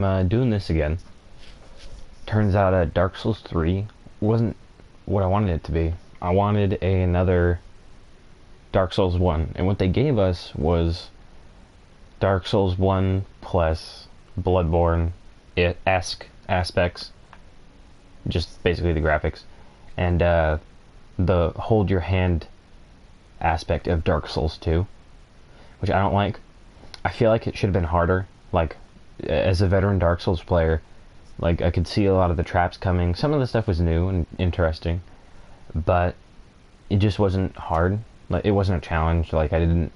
Doing this again. Turns out Dark Souls 3 wasn't what I wanted it to be. I wanted another Dark Souls 1, and what they gave us was Dark Souls 1 plus Bloodborne-esque aspects, just basically the graphics, and the hold your hand aspect of Dark Souls 2, which I don't like. I feel like it should have been harder. Like, as a veteran Dark Souls player, like I could see a lot of the traps coming. Some of the stuff was new and interesting, but it just wasn't hard. Like it wasn't a challenge. Like I didn't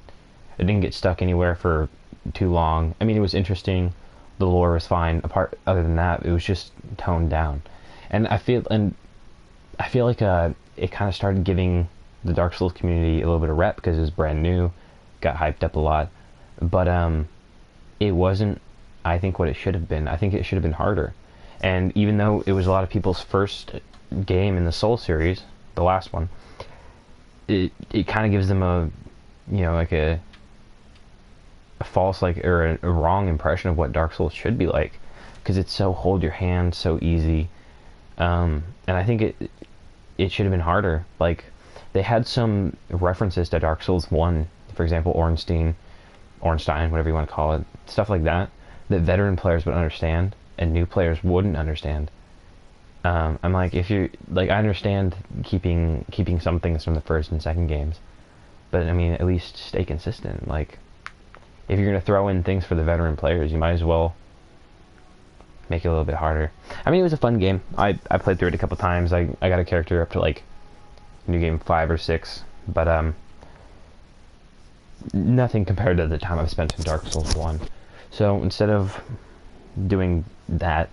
get stuck anywhere for too long. I mean, it was interesting. The lore was fine. Apart other than that, it was just toned down. And I feel like it kind of started giving the Dark Souls community a little bit of rep because it was brand new, got hyped up a lot. But it wasn't, I think, what it should have been. I think it should have been harder. And even though it was a lot of people's first game in the Soul series, the last one, it kind of gives them a, like a false, like, or a wrong impression of what Dark Souls should be like, because it's so hold your hand, so easy. And I think it should have been harder. Like, they had some references to Dark Souls 1, for example, Ornstein, whatever you want to call it, stuff like that veteran players would understand and new players wouldn't understand. I'm like, if you like, I understand keeping some things from the first and second games, but I mean, at least stay consistent. Like, if you're gonna throw in things for the veteran players, you might as well make it a little bit harder. I mean, it was a fun game. I played through it a couple times. I got a character up to like new game 5 or 6, but nothing compared to the time I've spent in Dark Souls 1. So instead of doing that,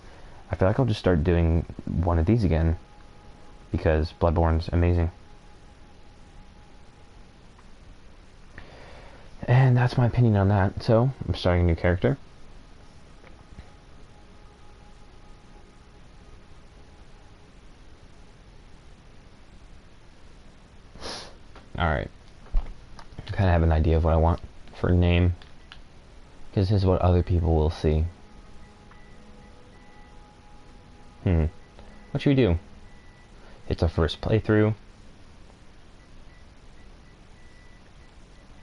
I feel like I'll just start doing one of these again, because Bloodborne's amazing. And that's my opinion on that. So I'm starting a new character. Alright. I kind of have an idea of what I want for a name, because this is what other people will see. What should we do? It's our first playthrough.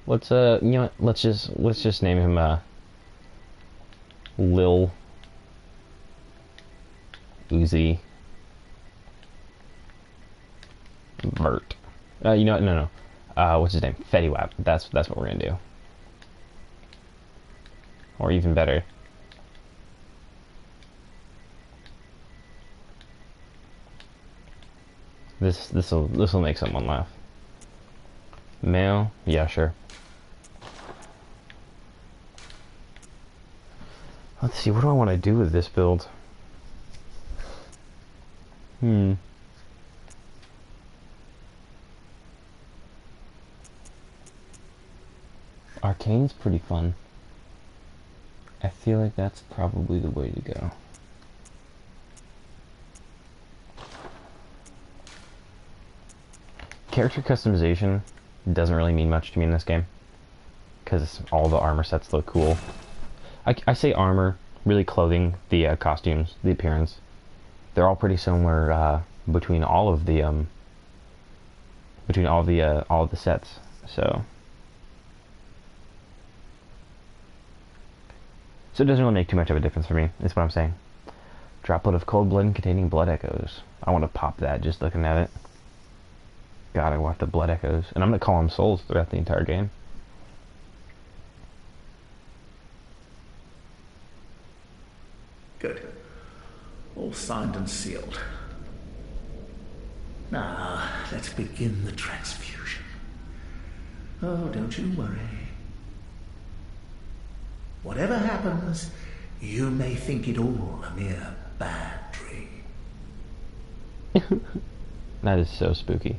Let's you know what? Let's just name him Lil Uzi Vert. You know what? No. What's his name? Fetty Wap. That's what we're gonna do. Or even better, this'll make someone laugh. Male? Yeah, sure. Let's see, what do I want to do with this build? Arcane's pretty fun. I feel like that's probably the way to go. Character customization doesn't really mean much to me in this game, because all the armor sets look cool. I say armor, really clothing, the costumes, the appearance. They're all pretty similar between all of the sets. So it doesn't really make too much of a difference for me. That's what I'm saying. Droplet of cold blood containing blood echoes. I want to pop that just looking at it. God, I want the blood echoes, and I'm gonna call them souls throughout the entire game. Good. All signed and sealed. Now, let's begin the transfusion. Oh, don't you worry. Whatever happens, you may think it all a mere bad dream. That is so spooky.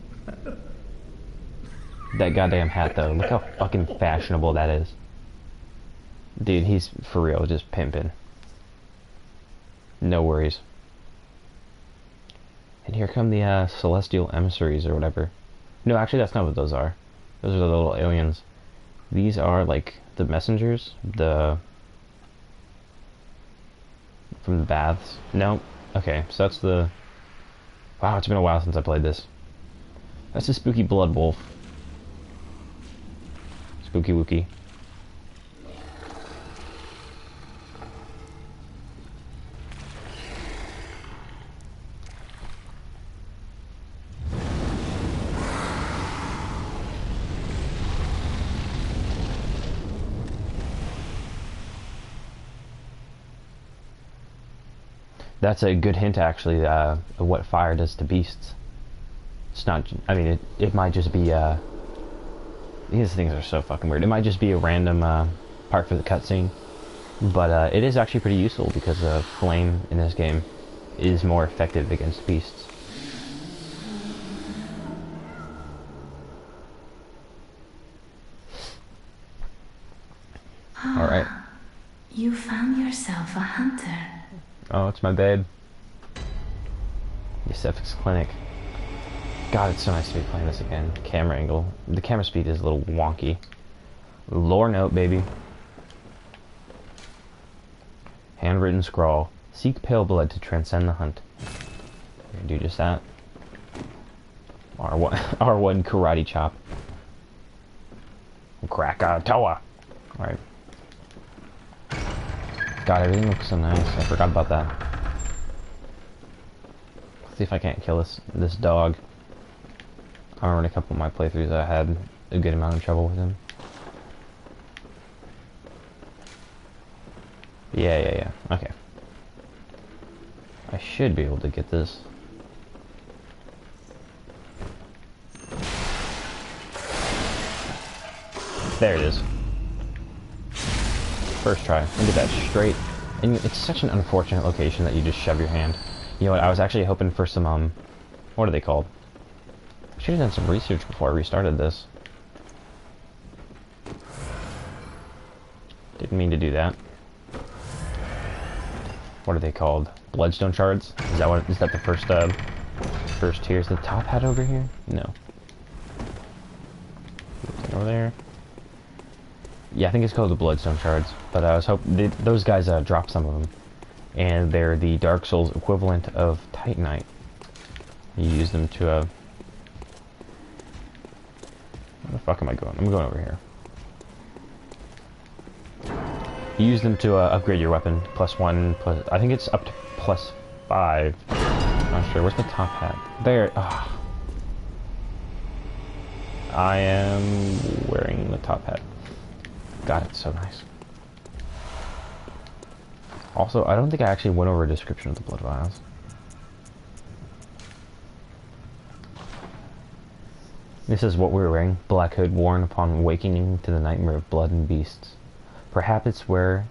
That goddamn hat, though. Look how fucking fashionable that is. Dude, he's for real just pimping. No worries. And here come the celestial emissaries or whatever. No, actually that's not what those are. Those are the little aliens. These are like the messengers, the from the baths. No. Okay, so that's the... Wow, it's been a while since I played this. That's the spooky blood wolf. Spooky wookie. That's a good hint, actually, of what fire does to beasts. It's not... I mean, it might just be... these things are so fucking weird. It might just be a random part for the cutscene. But it is actually pretty useful because flame in this game is more effective against beasts. Alright. You found yourself a hunter. Oh, it's my babe. Yosef's Clinic. God, it's so nice to be playing this again. Camera angle. The camera speed is a little wonky. Lore note, baby. Handwritten scrawl. Seek pale blood to transcend the hunt. We're gonna do just that. R1, R1 karate chop. Krakatoa. Alright. God, everything looks so nice. I forgot about that. Let's see if I can't kill this dog. I remember in a couple of my playthroughs I had a good amount of trouble with him. Yeah. Okay. I should be able to get this. There it is. First try. And get that straight. And it's such an unfortunate location that you just shove your hand. You know what, I was actually hoping for some, what are they called? I should have done some research before I restarted this. Didn't mean to do that. What are they called? Bloodstone shards? Is that the first tier? Is the top hat over here? No. Over there. Yeah, I think it's called the Bloodstone Shards, but I was hoping those guys drop some of them, and they're the Dark Souls equivalent of Titanite. You use them to where the fuck am I going? I'm going over here. You use them to upgrade your weapon. +1, plus... I think it's up to +5. I'm not sure. Where's the top hat? There. Ah. I am wearing the top hat. God, it's so nice. Also, I don't think I actually went over a description of the blood vials. This is what we were wearing. Black hood worn upon awakening to the nightmare of blood and beasts. Perhaps it's where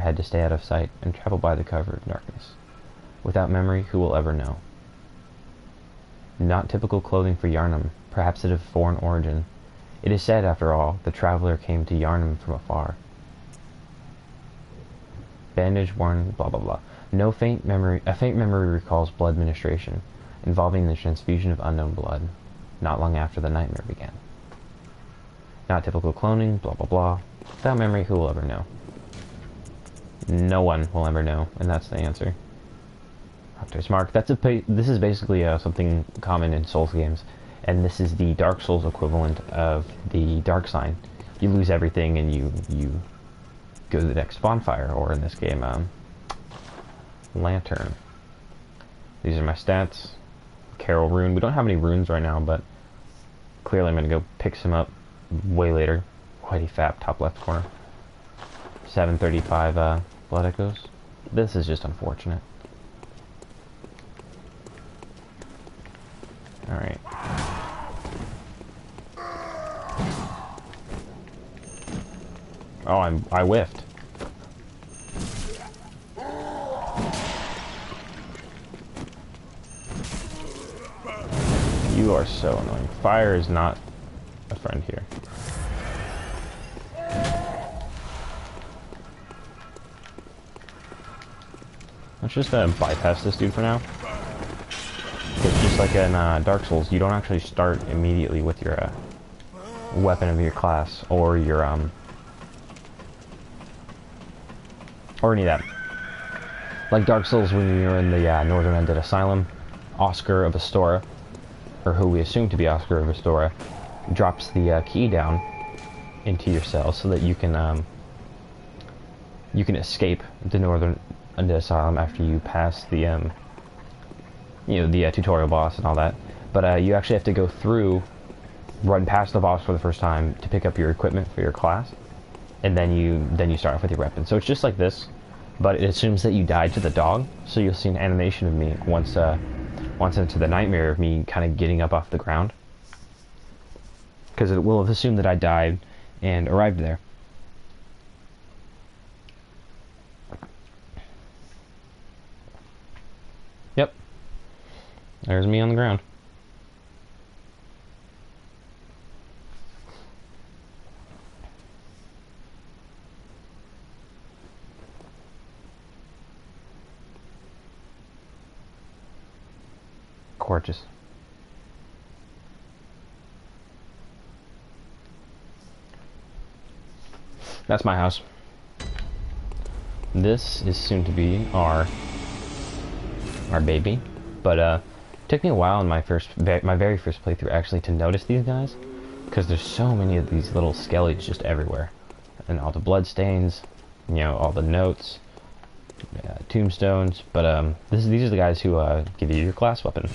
had to stay out of sight and travel by the cover of darkness. Without memory, who will ever know? Not typical clothing for Yarnum, perhaps it of foreign origin. It is said, after all, the traveler came to Yarnum from afar. Bandage worn, blah blah blah. A faint memory recalls blood ministration, involving the transfusion of unknown blood, not long after the nightmare began. Not typical cloning, blah blah blah. Without memory, who will ever know? No one will ever know, and that's the answer. Octa's Mark. This is basically something common in Souls games, and this is the Dark Souls equivalent of the Dark Sign. You lose everything, and you go to the next bonfire, or in this game, Lantern. These are my stats. Carol rune. We don't have any runes right now, but clearly I'm gonna go pick some up way later. Whitey Fap, top left corner. 735 blood echoes. This is just unfortunate. Alright. Oh, I whiffed. You are so annoying. Fire is not a friend here. Let's just bypass this dude for now. It's just like in Dark Souls, you don't actually start immediately with your weapon of your class or your or any of that. Like Dark Souls, when you're in the Northern Undead Asylum, Oscar of Astora, or who we assume to be Oscar of Astora, drops the key down into your cell so that you can escape the Northern Undead Asylum after you pass the the tutorial boss and all that. But you actually have to go through, run past the boss for the first time to pick up your equipment for your class, and then you start off with your weapon. So it's just like this, but it assumes that you died to the dog. So you'll see an animation of me once into the nightmare of me kind of getting up off the ground, because it will have assumed that I died and arrived there. Yep, there's me on the ground. Gorgeous. That's my house. This is soon to be our baby, but it took me a while in my very first playthrough actually to notice these guys, because there's so many of these little skellies just everywhere, and all the blood stains, all the notes, tombstones. But these are the guys who give you your class weapon.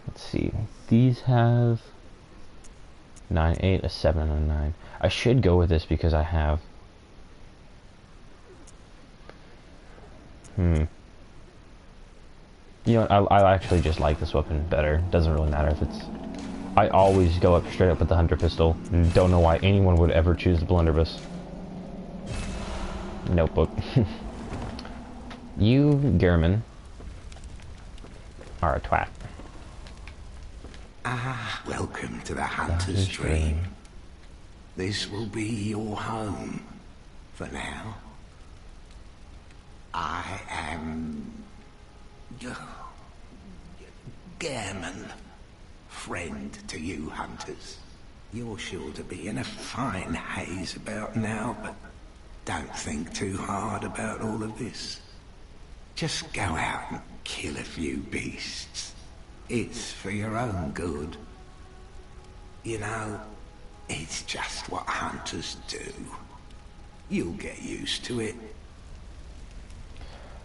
Let's see, these have 9, 8, a 7, and a 9. I should go with this because I have... You know what, I actually just like this weapon better. Doesn't really matter if it's... I always go up straight up with the Hunter Pistol, and don't know why anyone would ever choose the Blunderbuss. Notebook. You, Gehrman, are a twat. Ah, welcome to the Hunter's Dream. This will be your home for now. I am... Gehrman. Friend to you hunters. You're sure to be in a fine haze about now, but don't think too hard about all of this. Just go out and kill a few beasts. It's for your own good. You know, it's just what hunters do. You'll get used to it.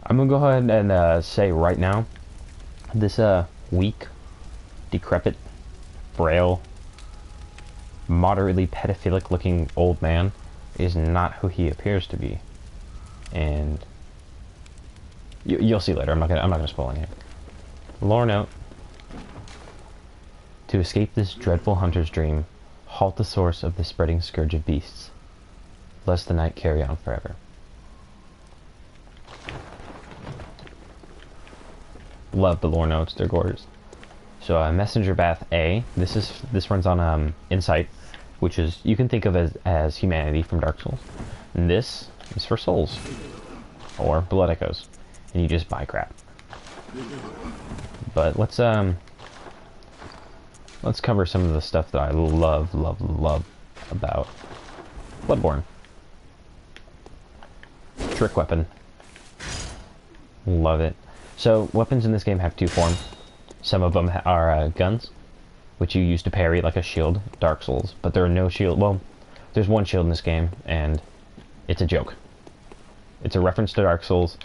I'm gonna go ahead and say right now, this weak, decrepit, frail, moderately pedophilic looking old man is not who he appears to be. And you'll see later. I'm not gonna spoil anything. Lore note: to escape this dreadful hunter's dream, halt the source of the spreading scourge of beasts, lest the night carry on forever. Love the lore notes, they're gorgeous. So Messenger Bath A, this runs on Insight, which is, you can think of as humanity from Dark Souls. And this is for souls, or blood echoes, and you just buy crap. But let's cover some of the stuff that I love about Bloodborne. Trick weapon. Love it. So, weapons in this game have two forms. Some of them are guns, which you use to parry like a shield, Dark Souls. But there are no shield. Well, there's one shield in this game, and it's a joke. It's a reference to Dark Souls,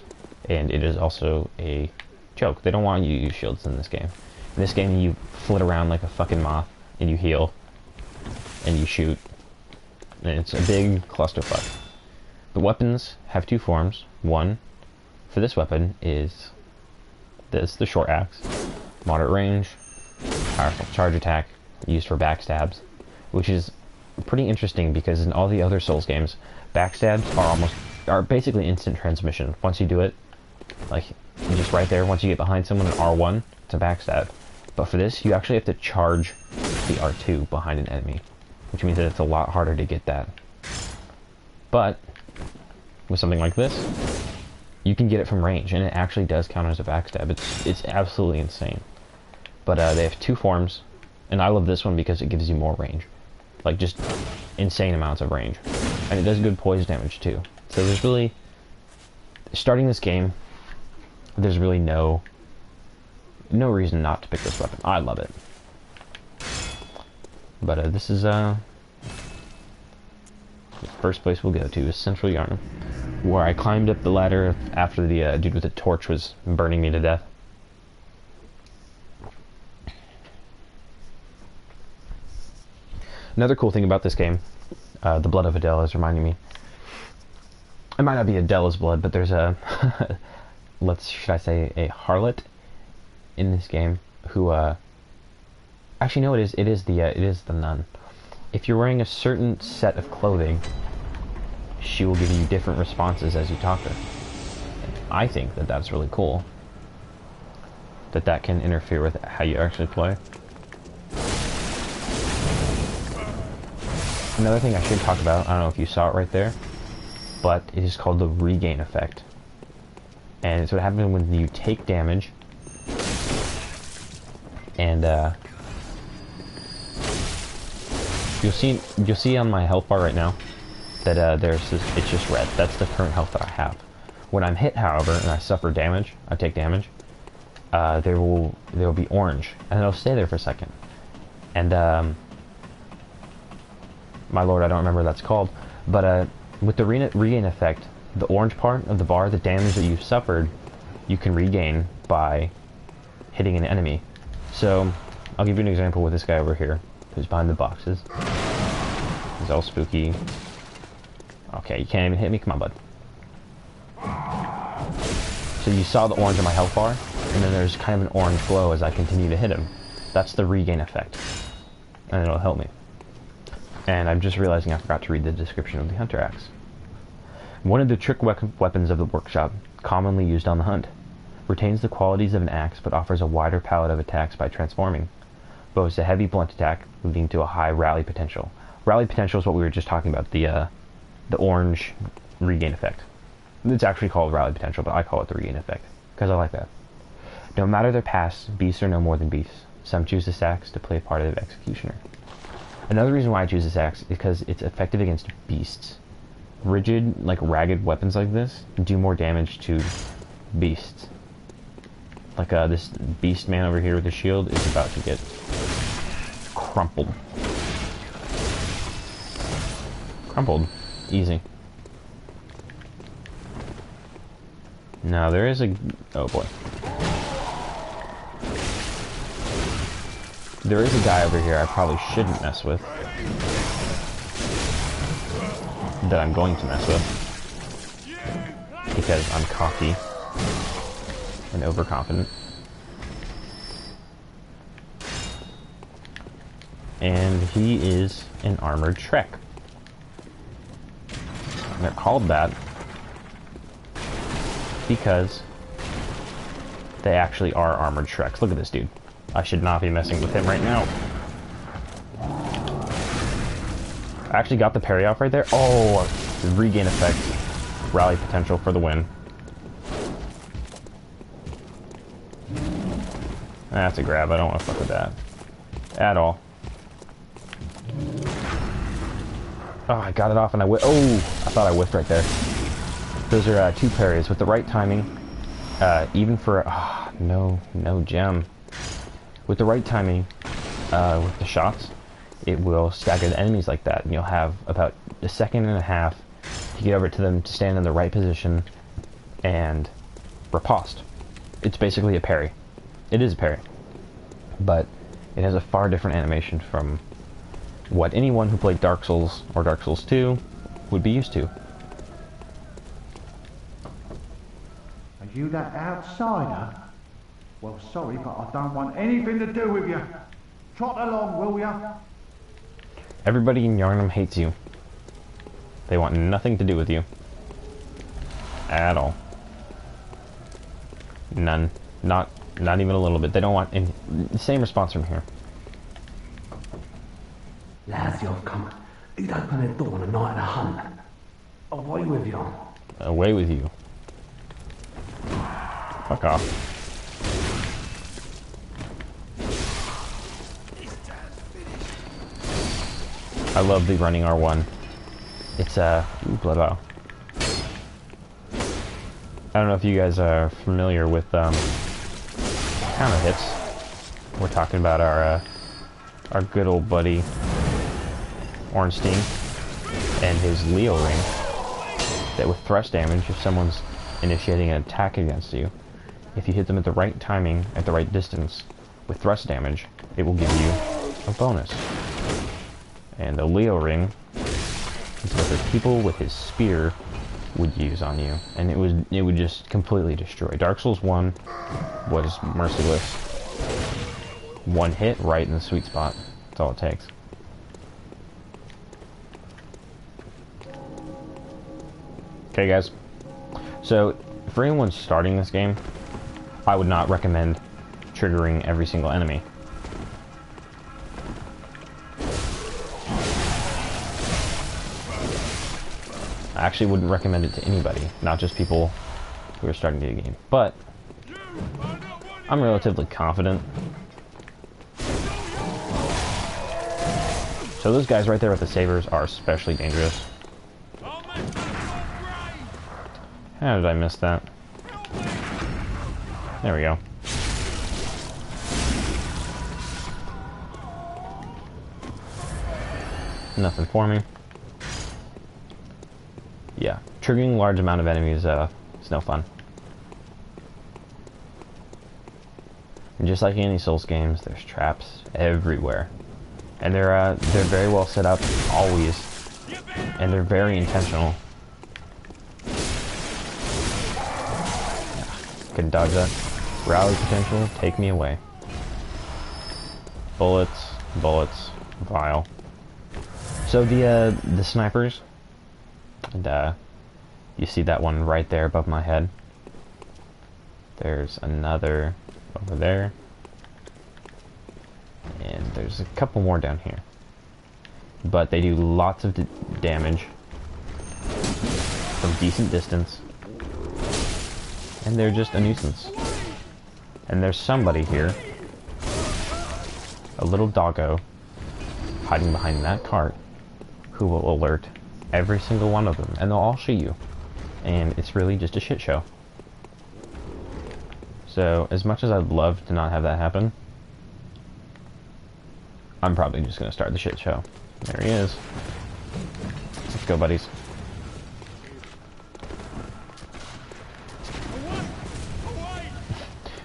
and it is also a joke. They don't want you to use shields in this game. In this game, you flit around like a fucking moth, and you heal, and you shoot, and it's a big clusterfuck. The weapons have two forms. One, for this weapon, is the short axe. Moderate range, powerful charge attack, used for backstabs, which is pretty interesting because in all the other Souls games, backstabs are basically instant transmission. Once you do it, like, just right there, once you get behind someone in R1, it's a backstab. But for this, you actually have to charge the R2 behind an enemy, which means that it's a lot harder to get that. But with something like this, you can get it from range, and it actually does count as a backstab. It's absolutely insane. But they have two forms, and I love this one because it gives you more range. like just insane amounts of range, and it does good poison damage too. So there's really, starting this game, there's really no reason not to pick this weapon. I love it. But this is the first place we'll go to is Central Yarnum, where I climbed up the ladder after the dude with the torch was burning me to death. Another cool thing about this game, the blood of Adele is reminding me. It might not be Adele's blood, but there's a, should I say, a harlot in this game who, actually no, it is the nun. If you're wearing a certain set of clothing, she will give you different responses as you talk to her. I think that that's really cool. That can interfere with how you actually play. Another thing I should talk about, I don't know if you saw it right there, but it is called the regain effect. And it's what happens when you take damage, and you'll see on my health bar right now that it's just red. That's the current health that I have. When I'm hit, however, and I suffer damage, I take damage, there will be orange, and it'll stay there for a second. And my lord, I don't remember what that's called, but with the regain effect, the orange part of the bar, the damage that you've suffered, you can regain by hitting an enemy. So, I'll give you an example with this guy over here, who's behind the boxes. He's all spooky. Okay, you can't even hit me, come on, bud. So you saw the orange on my health bar, and then there's kind of an orange glow as I continue to hit him. That's the regain effect, and it'll help me. And I'm just realizing I forgot to read the description of the hunter axe. One of the trick weapons of the workshop, commonly used on the hunt, retains the qualities of an axe but offers a wider palette of attacks by transforming. Boasts a heavy blunt attack, leading to a high rally potential. Rally potential is what we were just talking about, the orange regain effect. It's actually called rally potential, but I call it the regain effect, because I like that. No matter their past, beasts are no more than beasts. Some choose this axe to play a part of executioner. Another reason why I choose this axe is because it's effective against beasts. Rigid, like ragged weapons like this do more damage to beasts. Like this beast man over here with the shield is about to get crumpled. Crumpled. Easy. Now there is a... oh boy. There is a guy over here I probably shouldn't mess with. That I'm going to mess with. Because I'm cocky. And overconfident. And he is an armored Shrek. And they're called that because they actually are armored Shreks. Look at this dude. I should not be messing with him right now. I actually got the parry off right there. Oh, the regain effect. Rally potential for the win. That's a grab. I don't want to fuck with that. At all. Oh, I got it off and I whiffed. Oh, I thought I whiffed right there. Those are two parries. With the right timing, even for... no gem. With the right timing, with the shots, it will stagger the enemies like that. And you'll have about a second and a half to get over to them to stand in the right position and riposte. It's basically a parry. It is a parry. But it has a far different animation from what anyone who played Dark Souls or Dark Souls 2 would be used to. Are you that outsider? Well, sorry, but I don't want anything to do with you. Trot along, will ya? Everybody in Yarnum hates you. They want nothing to do with you. At all. None. Not even a little bit. They don't want any... Same response from here. Lads, you've come. You'd open the door on a night of a hunt. Away with you. Away with you. Fuck off. I love the running R1. It's ooh, blood vial. I don't know if you guys are familiar with counter hits. We're talking about our good old buddy Ornstein and his Leo ring. That with thrust damage, if someone's initiating an attack against you, if you hit them at the right timing, at the right distance, with thrust damage, it will give you a bonus. And the Leo ring is what the people with his spear would use on you, and it would just completely destroy. Dark Souls 1 was merciless. One hit right in the sweet spot. That's all it takes. Okay, guys. So, for anyone starting this game, I would not recommend triggering every single enemy. I actually wouldn't recommend it to anybody, not just people who are starting the game. But I'm relatively confident. So those guys right there with the sabers are especially dangerous. How did I miss that? There we go. Nothing for me. Yeah, triggering a large amount of enemies is no fun. And just like any Souls games, there's traps everywhere. And they're very well set up, always. And they're very intentional. Couldn't dodge that. Rally potential, take me away. Bullets, bullets, vial. So the snipers, and you see that one right there above my head. There's another over there. And there's a couple more down here. But they do lots of damage from decent distance. And they're just a nuisance. And there's somebody here, a little doggo, hiding behind that cart, who will alert every single one of them, and they'll all shoot you. And it's really just a shit show. So, as much as I'd love to not have that happen, I'm probably just going to start the shit show. There he is. Let's go, buddies.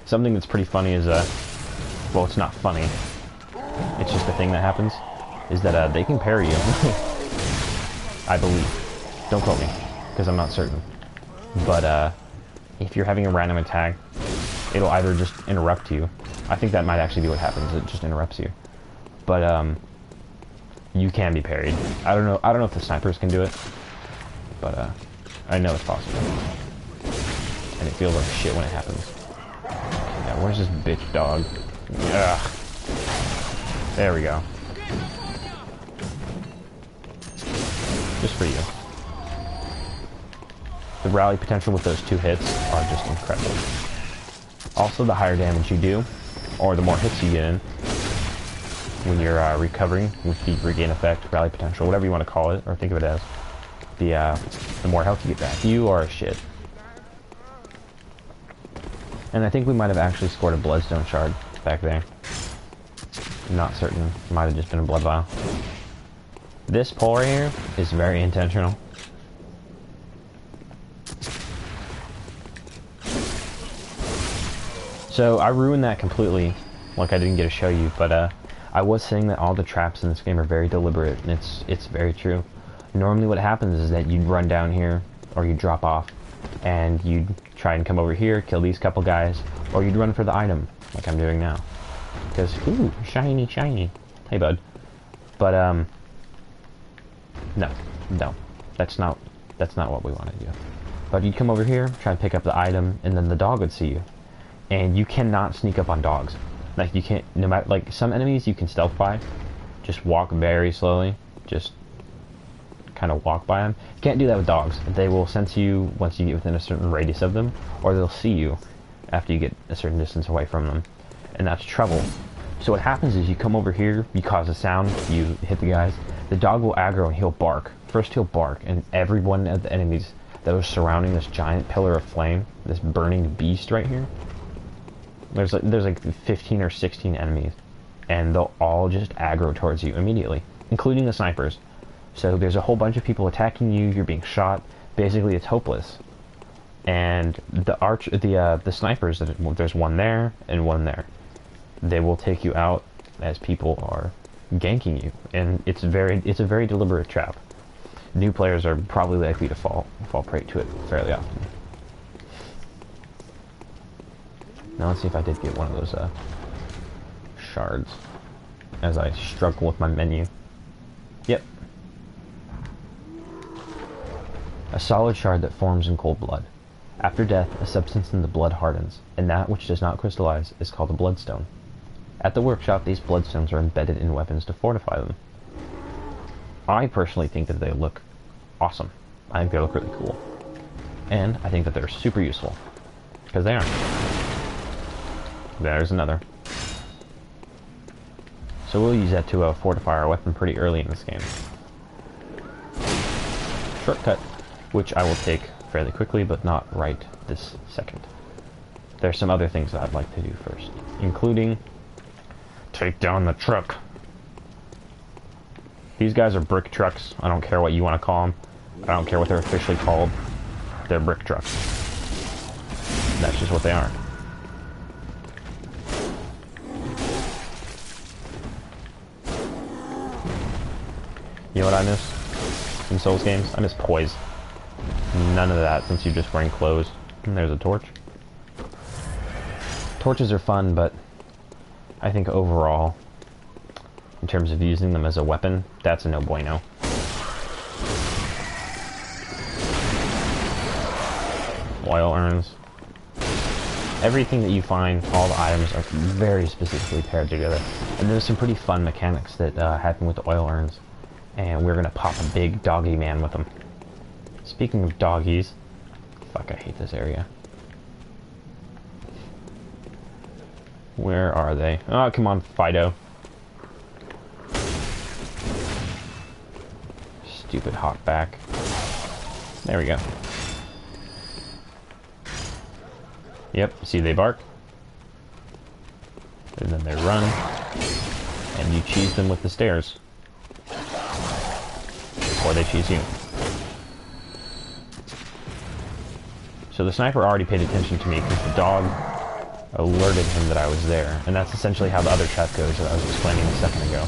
Something that's pretty funny is, well, it's not funny. It's just a thing that happens, is that they can parry you. I believe. Don't quote me, because I'm not certain. But if you're having a random attack, it'll either just interrupt you. I think that might actually be what happens. It just interrupts you. But you can be parried. I don't know if the snipers can do it, but I know it's possible. And it feels like shit when it happens. Yeah, where's this bitch dog? Ugh. There we go. Just for you. The rally potential with those 2 hits are just incredible. Also, the higher damage you do, or the more hits you get in, when you're recovering with the regain effect, rally potential, whatever you want to call it, or think of it as, the more health you get back. You are a shit. And I think we might have actually scored a bloodstone shard back there. I'm not certain. It might have just been a blood vial. This pull right here is very intentional. So I ruined that completely, like I didn't get to show you, but I was saying that all the traps in this game are very deliberate, and it's very true. Normally what happens is that you'd run down here, or you'd drop off, and you'd try and come over here, kill these couple guys, or you'd run for the item, like I'm doing now. Because, ooh, shiny, shiny. Hey, bud. But, no, that's not what we want to do. But you'd come over here, try and pick up the item, and then the dog would see you. And you cannot sneak up on dogs. Like, you can't, no matter, like, some enemies you can stealth by, just walk very slowly, just kind of walk by them. You can't do that with dogs. They will sense you once you get within a certain radius of them, or they'll see you after you get a certain distance away from them. And that's trouble. So what happens is you come over here, you cause a sound, you hit the guys, the dog will aggro and he'll bark. First he'll bark, and every one of the enemies that was surrounding this giant pillar of flame, this burning beast right here, there's like 15 or 16 enemies, and they'll all just aggro towards you immediately, including the snipers. So there's a whole bunch of people attacking you, you're being shot, basically it's hopeless. And the snipers, there's one there and one there. They will take you out as people are ganking you, and it's a very deliberate trap. New players are probably likely to fall prey to it fairly often. Now let's see if I did get one of those shards as I struggle with my menu. Yep. A solid shard that forms in cold blood. After death, a substance in the blood hardens, and that which does not crystallize is called a bloodstone. At the workshop, these bloodstones are embedded in weapons to fortify them. I personally think that they look awesome. I think they look really cool. And I think that they're super useful. Because they are. There's another. So we'll use that to fortify our weapon pretty early in this game. Shortcut, which I will take fairly quickly, but not right this second. There's some other things that I'd like to do first, including take down the truck. These guys are brick trucks. I don't care what you want to call them. I don't care what they're officially called. They're brick trucks. That's just what they are. You know what I miss in Souls games? I miss poise. None of that since you're just wearing clothes. And there's a torch. Torches are fun, but I think overall, in terms of using them as a weapon, that's a no bueno. Oil urns. Everything that you find, all the items are very specifically paired together. And there's some pretty fun mechanics that happen with the oil urns. And we're gonna pop a big doggy man with them. Speaking of doggies, fuck, I hate this area. Where are they? Oh, come on, Fido. Stupid hawkback. There we go. Yep, see they bark. And then they run. And you cheese them with the stairs. Or they cheese you. So the sniper already paid attention to me because the dog alerted him that I was there. And that's essentially how the other trap goes that I was explaining a second ago.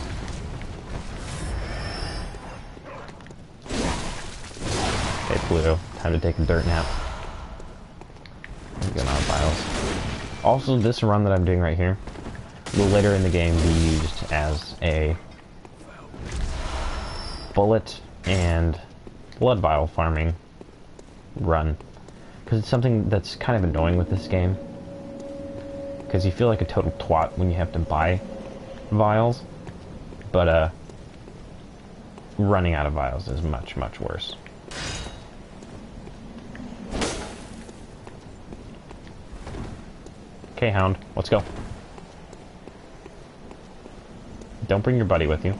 Okay, Pluto. Time to take a dirt nap. I'm going out of files. Also, this run that I'm doing right here will later in the game be used as a bullet and blood vial farming run. Because it's something that's kind of annoying with this game. Because you feel like a total twat when you have to buy vials. But, running out of vials is much, much worse. Okay, Hound, let's go. Don't bring your buddy with you.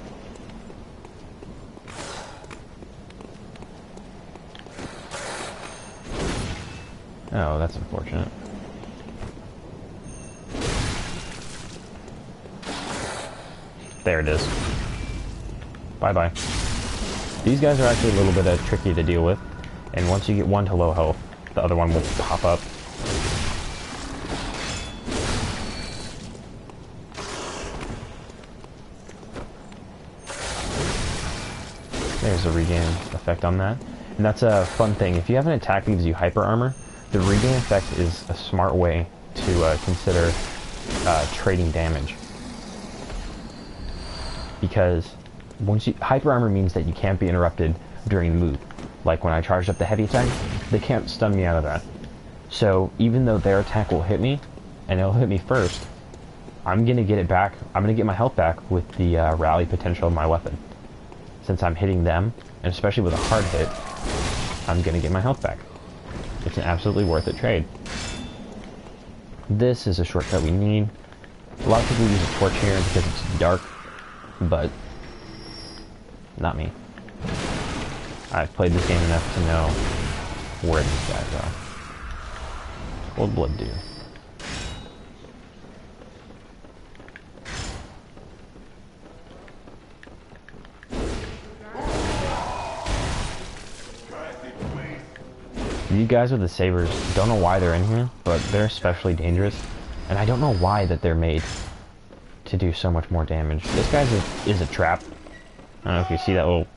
Oh, that's unfortunate. There it is. Bye-bye. These guys are actually a little bit tricky to deal with, and once you get one to low health, the other one will pop up. There's a regain effect on that. And that's a fun thing. If you have an attack that gives you hyper armor, the regain effect is a smart way to consider trading damage. Because hyper armor means that you can't be interrupted during the move. Like when I charged up the heavy attack, they can't stun me out of that. So even though their attack will hit me, and it'll hit me first, I'm gonna get it back. I'm gonna get my health back with the rally potential of my weapon. Since I'm hitting them, and especially with a hard hit, I'm gonna get my health back. It's an absolutely worth it trade. This is a shortcut we need. A lot of people use a torch here because it's dark, but Not me. I've played this game enough to know where these guys are. Old blood do. These guys with the sabers, don't know why they're in here, but they're especially dangerous. And I don't know why that they're made to do so much more damage. This guy is a trap. I don't know if you see that little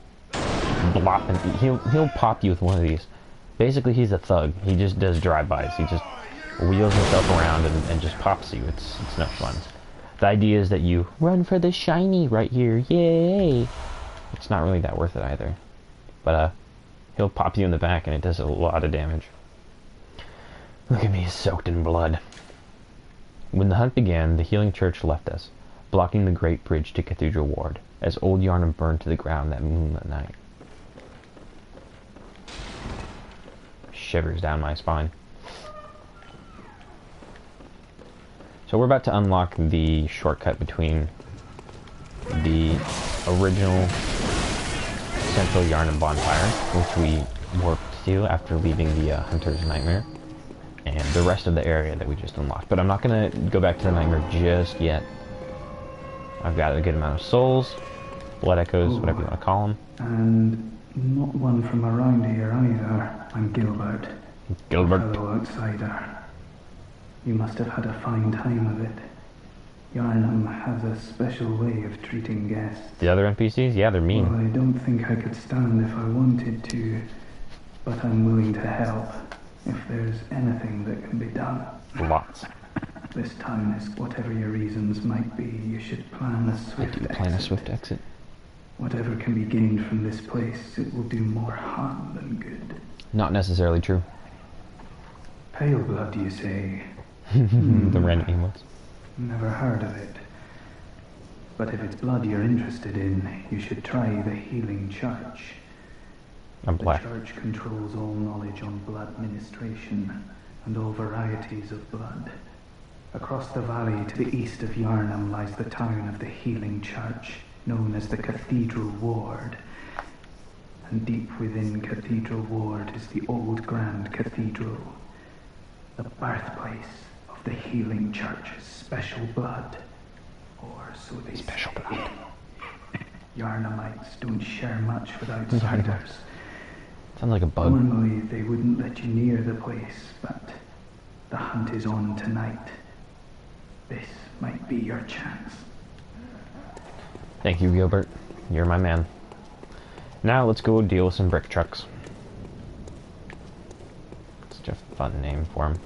blop, and he'll pop you with one of these. Basically, he's a thug. He just does drive-bys. He just wheels himself around and just pops you. It's no fun. The idea is that you run for the shiny right here. Yay! It's not really that worth it either. But, he'll pop you in the back, and it does a lot of damage. Look at me, soaked in blood. When the hunt began, the healing church left us, blocking the great bridge to Cathedral Ward, as old Yharnam burned to the ground that moonlit night. Shivers down my spine. So we're about to unlock the shortcut between the original Central Yharnam bonfire, which we warped to after leaving the Hunter's Nightmare, and the rest of the area that we just unlocked. But I'm not going to go back to the Nightmare just yet. I've got a good amount of souls, blood echoes, whatever you want to call them. And not one from around here either. I'm Gilbert. Gilbert. Fellow outsider. You must have had a fine time of it. Yharnam has a special way of treating guests. The other NPCs? Yeah, they're mean. Well, I don't think I could stand if I wanted to, but I'm willing to help if there's anything that can be done. Lots. This town is whatever your reasons might be. You should plan a swift exit. Plan a swift exit. Whatever can be gained from this place, it will do more harm than good. Not necessarily true. Pale blood, you say? The random emotes. Never heard of it. But if it's blood you're interested in, you should try the Healing Church. I'm black. The church controls all knowledge on blood ministration and all varieties of blood. Across the valley to the east of Yharnam lies the town of the Healing Church, known as the Cathedral Ward. And deep within Cathedral Ward is the old Grand Cathedral, the birthplace of the Healing Church's special blood. Or so they Special say. blood. Yharnamites don't share much with outsiders. Sounds like a bug. Normally they wouldn't let you near the place, but the hunt is on tonight. This might be your chance. Thank you, Gilbert. You're my man. Now let's go deal with some brick trucks. Such a fun name for them.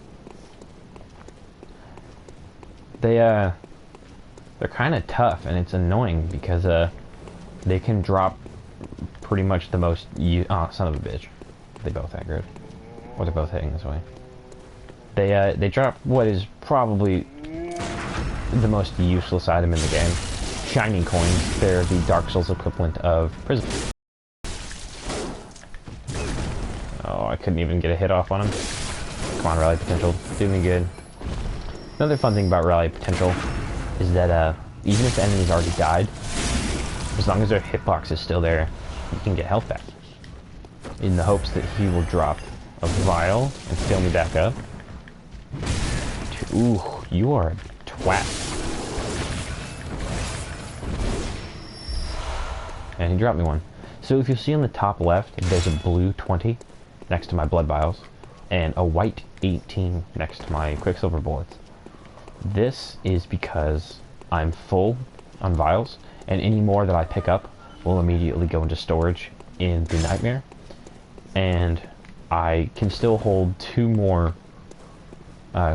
They're kind of tough, and it's annoying because they can drop pretty much the most. Son of a bitch! They both aggroed. Or they're both heading this way. They drop what is probably the most useless item in the game. Shiny coins. They're the Dark Souls equivalent of prison. Oh, I couldn't even get a hit off on him. Come on, Rally Potential. Do me good. Another fun thing about Rally Potential is that even if the enemy's already died, as long as their hitbox is still there, you can get health back. In the hopes that he will drop a vial and fill me back up. Ooh, you are a twat. And he dropped me one. So if you see on the top left, there's a blue 20 next to my blood vials, and a white 18 next to my quicksilver bullets. This is because I'm full on vials, and any more that I pick up will immediately go into storage in the Nightmare, and I can still hold 2 more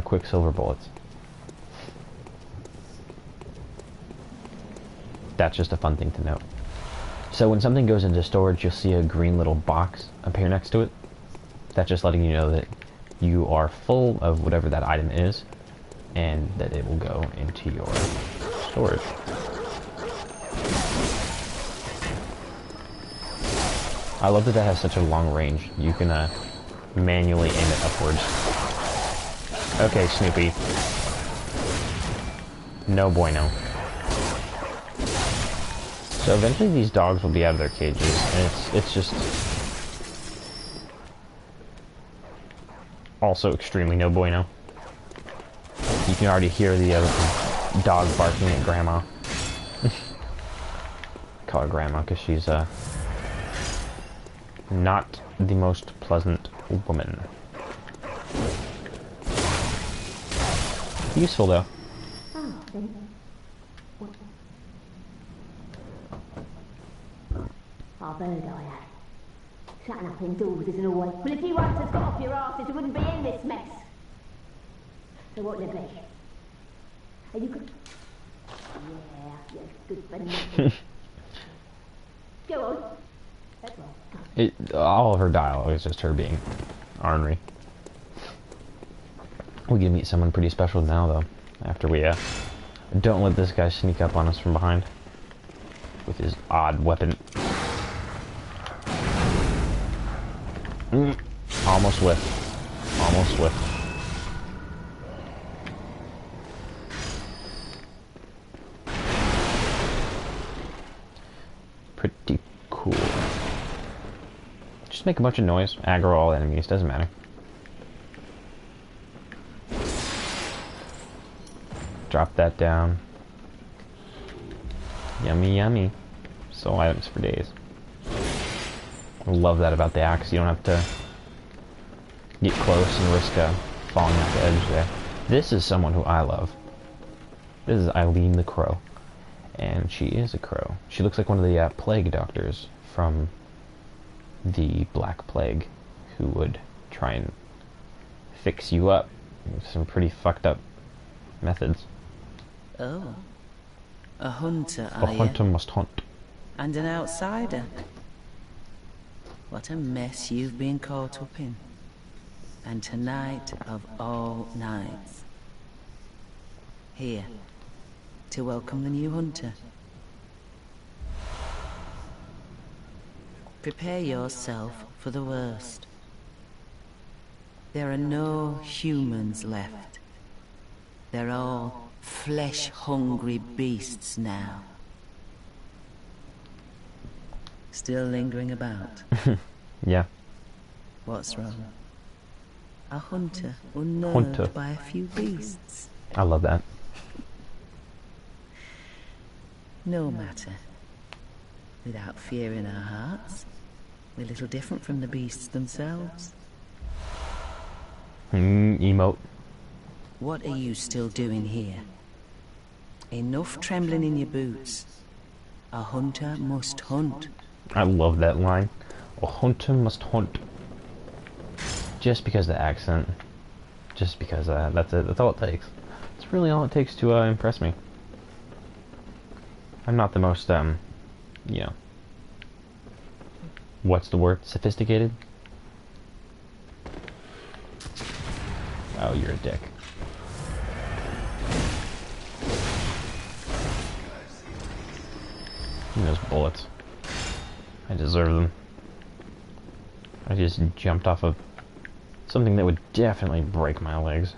quicksilver bullets. That's just a fun thing to note. So when something goes into storage, you'll see a green little box appear next to it. That's just letting you know that you are full of whatever that item is, and that it will go into your storage. I love that that has such a long range. You can manually aim it upwards. Okay, Snoopy. No bueno. So eventually these dogs will be out of their cages, and it's just also extremely no bueno. You can already hear the dog barking at Grandma. Call her Grandma because she's not the most pleasant woman. Useful though. Our bird I had. Shutting up indoors isn't always. Well, if you once had got off your asses, you wouldn't be in this mess. So what would it be? Are you good? Yeah, you're good for nothing. Go on. That's right. All of her dialogue is just her being ornery. We get to meet someone pretty special now, though. After we don't let this guy sneak up on us from behind with his odd weapon. Almost whiff. Almost whiff. Pretty cool. Just make a bunch of noise. Aggro all enemies. Doesn't matter. Drop that down. Yummy, yummy. Soul items for days. I love that about the axe. You don't have to get close and risk falling off the edge there. This is someone who I love. This is Eileen the Crow. And she is a crow. She looks like one of the plague doctors from the Black Plague who would try and fix you up with some pretty fucked up methods. Oh. A hunter, A hunter must hunt. And an outsider. What a mess you've been caught up in. And tonight of all nights. Here, to welcome the new hunter. Prepare yourself for the worst. There are no humans left. They're all flesh-hungry beasts now. Still lingering about. Yeah. What's wrong? A hunter unnerved by a few beasts. I love that. No matter. Without fear in our hearts, we're little different from the beasts themselves. Emote. What are you still doing here? Enough trembling in your boots. A hunter must hunt. I love that line. A hunter must hunt. Just because of the accent. Just because that's it. That's all it takes. It's really all it takes to impress me. I'm not the most, you know, what's the word? Sophisticated? Oh, you're a dick. Give me those bullets. I deserve them. I just jumped off of something that would definitely break my legs.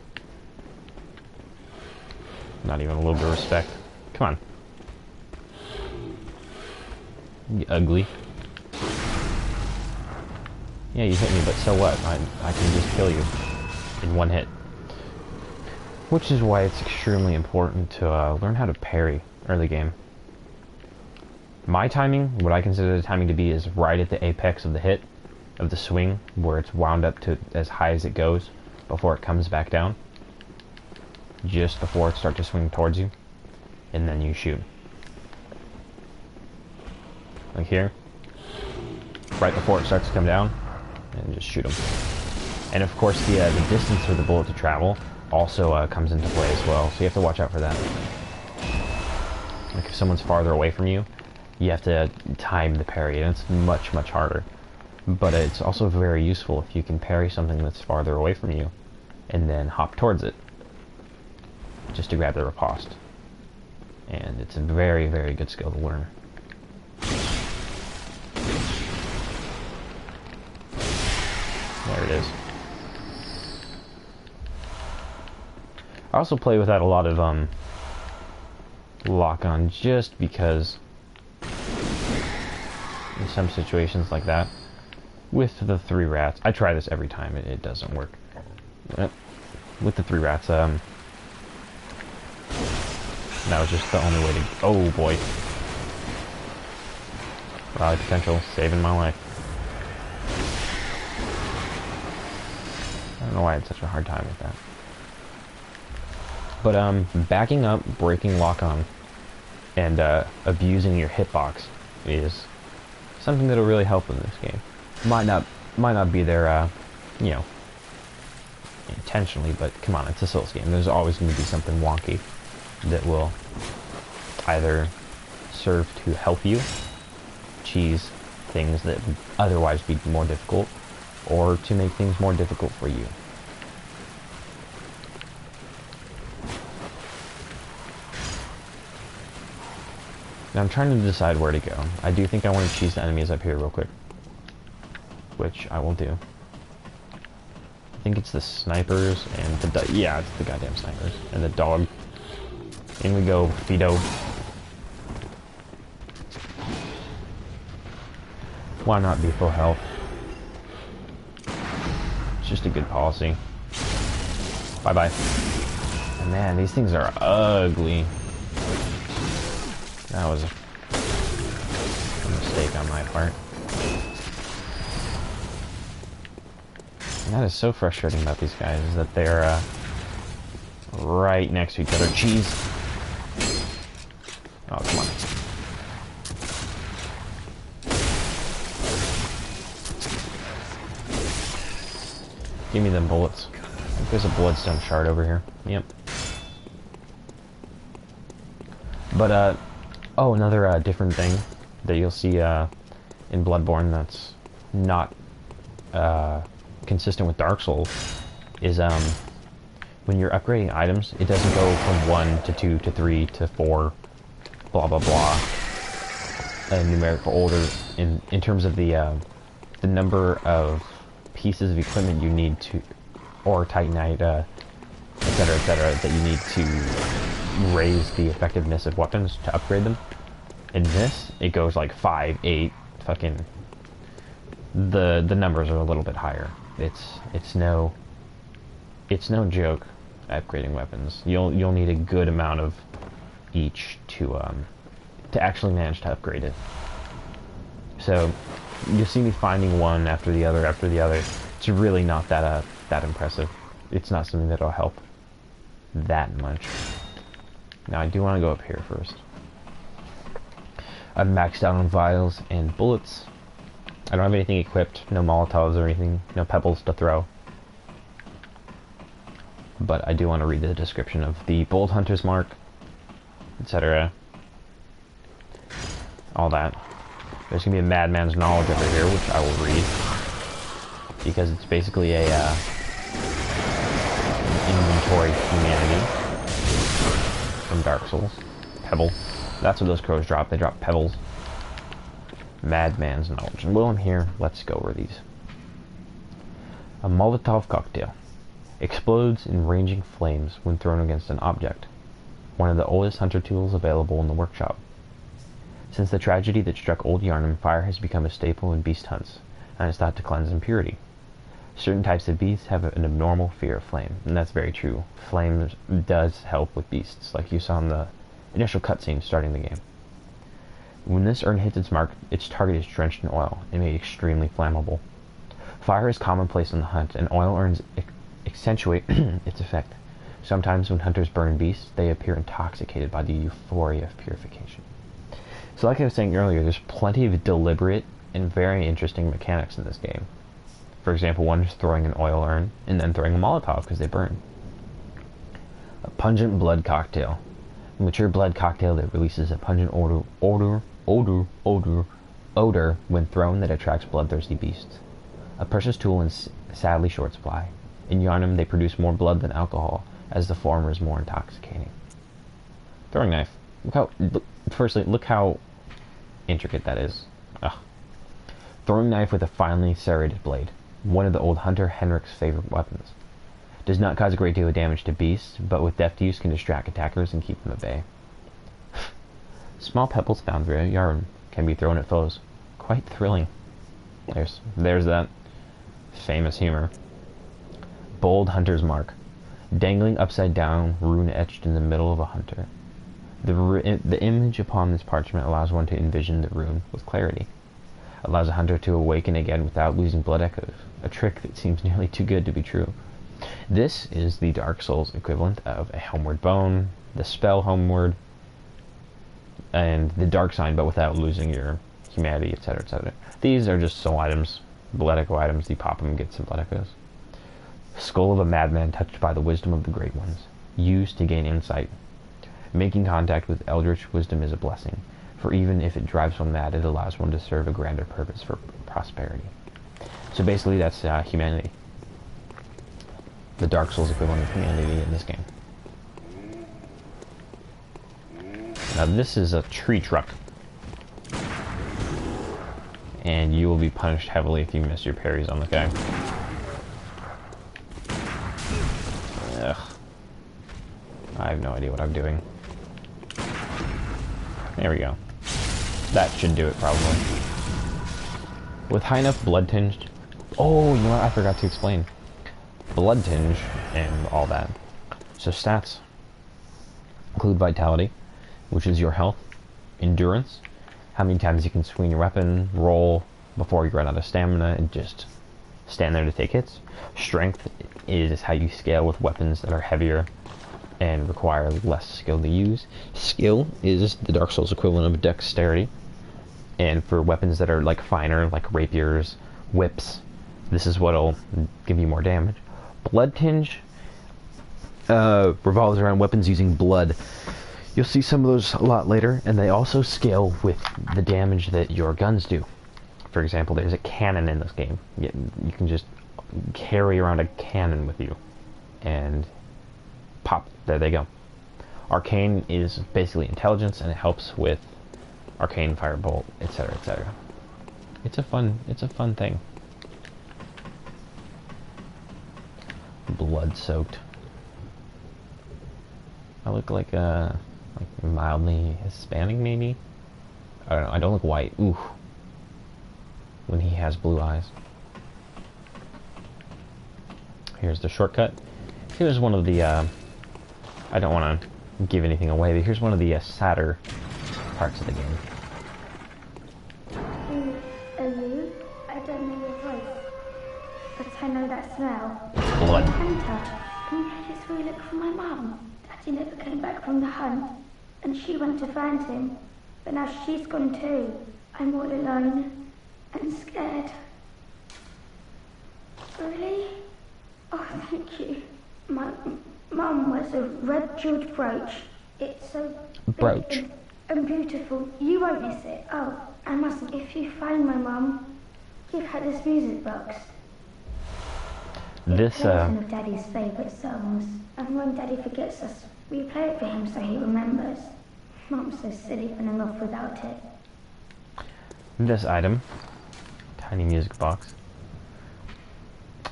Not even a little bit of respect. Come on. You ugly. Yeah, you hit me, but so what? I can just kill you in one hit. Which is why it's extremely important to learn how to parry early game. My timing, what I consider the timing to be, is right at the apex of the hit, of the swing, where it's wound up to as high as it goes before it comes back down. Just before it starts to swing towards you. And then you shoot. Like here. Right before it starts to come down. And just shoot them. And of course the distance for the bullet to travel also comes into play as well. So you have to watch out for that. Like if someone's farther away from you, you have to time the parry, and it's much, much harder. But it's also very useful if you can parry something that's farther away from you, and then hop towards it, just to grab the riposte. And it's a very, very good skill to learn. There it is. I also play without a lot of lock on, just because in some situations like that. With the 3 rats, I try this every time, it doesn't work. With the 3 rats, that was just the only way to... Oh boy. Rally potential, saving my life. I don't know why I had such a hard time with that. But, backing up, breaking lock-on, and, abusing your hitbox is something that'll really help in this game. Might not be there, you know, intentionally, but come on, it's a Souls game. There's always going to be something wonky that will either serve to help you cheese things that would otherwise be more difficult, or to make things more difficult for you. Now I'm trying to decide where to go. I do think I want to cheese the enemies up here real quick, which I will do. I think it's the snipers and the... yeah, it's the goddamn snipers. And the dog. In we go, Fido. Why not be full health? It's just a good policy. Bye-bye. And man, these things are ugly. That was a mistake on my part. And that is so frustrating about these guys, is that they're right next to each other. Cheese! Oh, come on. Give me them bullets. I think there's a bloodstone shard over here. Yep. But, oh, another different thing that you'll see in Bloodborne that's not consistent with Dark Souls is when you're upgrading items, it doesn't go from 1 to 2 to 3 to 4, blah blah blah, numerical order in terms of the number of pieces of equipment you need to, or Titanite, etc., that you need to raise the effectiveness of weapons to upgrade them. In this, it goes like 5, 8, fucking... The numbers are a little bit higher. It's no joke upgrading weapons. You'll need a good amount of each to actually manage to upgrade it. So you'll see me finding one after the other after the other. It's really not that impressive. It's not something that'll help that much. Now I do want to go up here first. I'm maxed out on vials and bullets. I don't have anything equipped, no Molotovs or anything, no pebbles to throw. But I do want to read the description of the Bold Hunter's Mark, etc. All that. There's going to be a Madman's Knowledge over here, which I will read. Because it's basically a inventory humanity from Dark Souls. Pebble. That's what those crows drop. They drop pebbles. Madman's Knowledge. And while I'm here, let's go over these. A Molotov cocktail. Explodes in raging flames when thrown against an object. One of the oldest hunter tools available in the workshop. Since the tragedy that struck Old Yarnum, fire has become a staple in beast hunts, and is thought to cleanse impurity. Certain types of beasts have an abnormal fear of flame, and that's very true. Flame does help with beasts, like you saw in the initial cutscene starting the game. When this urn hits its mark, its target is drenched in oil and made extremely flammable. Fire is commonplace on the hunt, and oil urns accentuate its effect. Sometimes when hunters burn beasts, they appear intoxicated by the euphoria of purification. So like I was saying earlier, there's plenty of deliberate and very interesting mechanics in this game. For example, one is throwing an oil urn and then throwing a Molotov because they burn. A pungent blood cocktail. A mature blood cocktail that releases a pungent odor when thrown that attracts bloodthirsty beasts. A precious tool in sadly short supply. In Yarnum, they produce more blood than alcohol, as the former is more intoxicating. Throwing knife. Firstly, look how intricate that is. Ugh. Throwing knife with a finely serrated blade. One of the old hunter Henrik's favorite weapons. Does not cause a great deal of damage to beasts, but with deft use can distract attackers and keep them at bay. Small pebbles found through Yarnum can be thrown at foes. quite thrilling. There's that famous humor. Bold hunter's mark. Dangling upside down, rune etched in the middle of a hunter. The image upon this parchment allows one to envision the rune with clarity. Allows a hunter to awaken again without losing blood echoes. A trick that seems nearly too good to be true. This is the Dark Souls equivalent of a Homeward Bone, the spell Homeward, and the Dark Sign, but without losing your humanity, etc., etc. These are just soul items, blood echo items. You pop them and get some blood echoes. Skull of a madman touched by the wisdom of the great ones. Used to gain insight. Making contact with eldritch wisdom is a blessing, for even if it drives one mad, it allows one to serve a grander purpose for prosperity. So basically that's humanity. The Dark Souls equivalent of humanity in this game. Now this is a tree truck. And you will be punished heavily if you miss your parries on the guy. Ugh. I have no idea what I'm doing. There we go. That should do it, probably. With high enough blood tinged... Oh, you know what? I forgot to explain. Blood tinge and all that. So stats include vitality, which is your health, endurance, how many times you can swing your weapon, roll before you run out of stamina, and just stand there to take hits. Strength is how you scale with weapons that are heavier and require less skill to use. Skill is the Dark Souls equivalent of dexterity. And for weapons that are like finer, like rapiers, whips, this is what'll give you more damage. Blood tinge revolves around weapons using blood. You'll see some of those a lot later, and they also scale with the damage that your guns do. For example, there's a cannon in this game. You can just carry around a cannon with you, and pop, there they go. Arcane is basically intelligence, and it helps with arcane, firebolt, etc., etc. It's a fun thing. Blood-soaked. I look like mildly Hispanic, maybe? I don't know, I don't look white. Ooh. When he has blue eyes. Here's the shortcut. Here's one of the, I don't want to give anything away, but here's one of the sadder parts of the game. Who are you? I don't know your voice, but I know that smell. Blood. Hunter, can you just really look for my mum? Daddy never came back from the hunt, and she went to find him, but now she's gone too. I'm all alone and scared. Really? Oh, thank you. My mum wears a red jeweled brooch. It's so big and beautiful. You won't miss it. Oh, I mustn't. If you find my mum, give her this music box. It plays one of Daddy's favourite songs, and when Daddy forgets us, we play it for him so he remembers. Mum's so silly when I'm off without it. This item, tiny music box.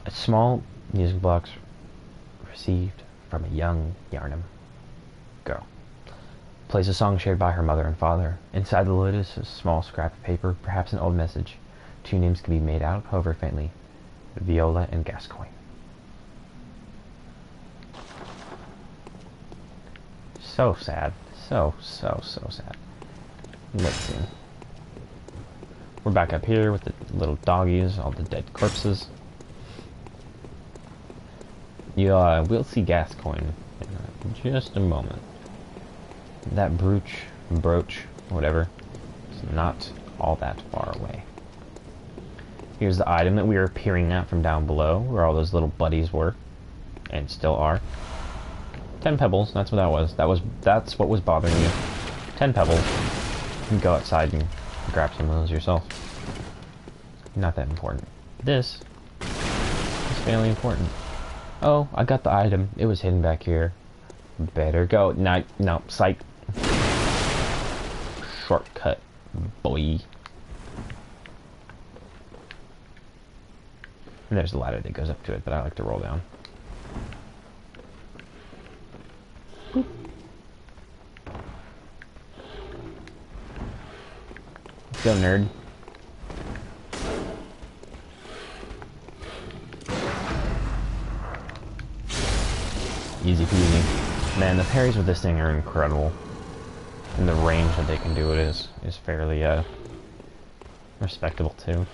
A small music box received from a young Yarnum girl. Plays a song shared by her mother and father. Inside the lid is a small scrap of paper, perhaps an old message. Two names can be made out, however faintly. Viola and Gascoigne. So sad. So sad. Let's see. We're back up here with the little doggies, all the dead corpses. We'll see Gascoigne in just a moment. That brooch, whatever, is not all that far away. Here's the item that we were peering at from down below, where all those little buddies were, and still are. 10 pebbles, that's what that was. That's what was bothering you. 10 pebbles. You can go outside and grab some of those yourself. Not that important. This is fairly important. Oh, I got the item. It was hidden back here. Better go. No, psych. Shortcut, boy. And there's the ladder that goes up to it, but I like to roll down. Boop. Let's go, nerd. Easy peasy. Man, the parries with this thing are incredible. And the range that they can do it is fairly, respectable, too.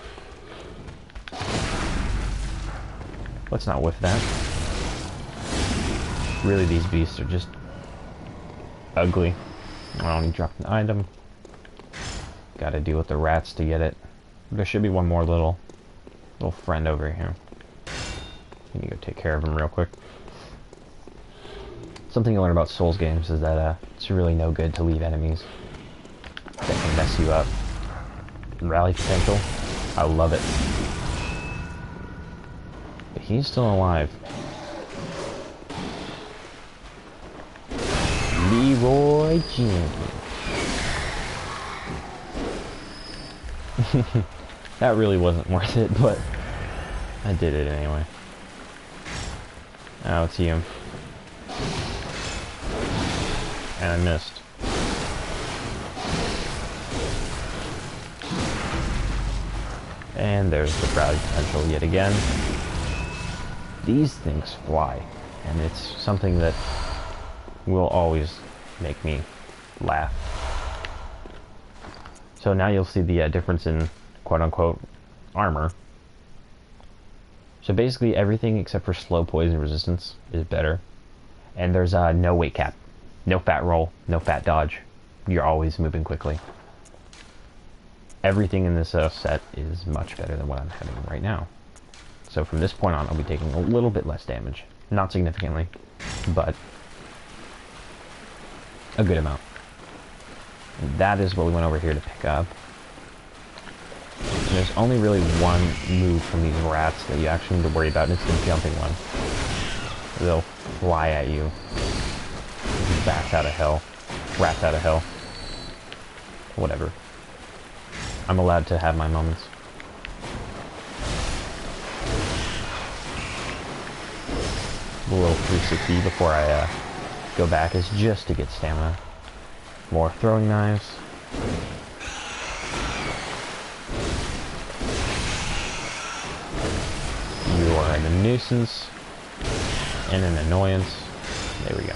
Let's not whiff that. Really, these beasts are just ugly. I only dropped an item. Gotta deal with the rats to get it. There should be one more little friend over here. You need to go take care of him real quick. Something you learn about Souls games is that it's really no good to leave enemies that can mess you up. Rally potential, I love it. But he's still alive. Leroy Jenkins. That really wasn't worth it, but I did it anyway. Oh, it's you. And I missed. And there's the rally potential yet again. These things fly, and it's something that will always make me laugh. So now you'll see the difference in quote-unquote armor. So basically everything except for slow poison resistance is better. And there's no weight cap. No fat roll, no fat dodge. You're always moving quickly. Everything in this set is much better than what I'm having right now. So from this point on, I'll be taking a little bit less damage. Not significantly, but a good amount. And that is what we went over here to pick up. And there's only really one move from these rats that you actually need to worry about, and it's the jumping one. They'll fly at you. Bats out of hell. Rats out of hell. Whatever. I'm allowed to have my moments. The little 360 before I go back is just to get stamina. More throwing knives. You are a nuisance and an annoyance. There we go.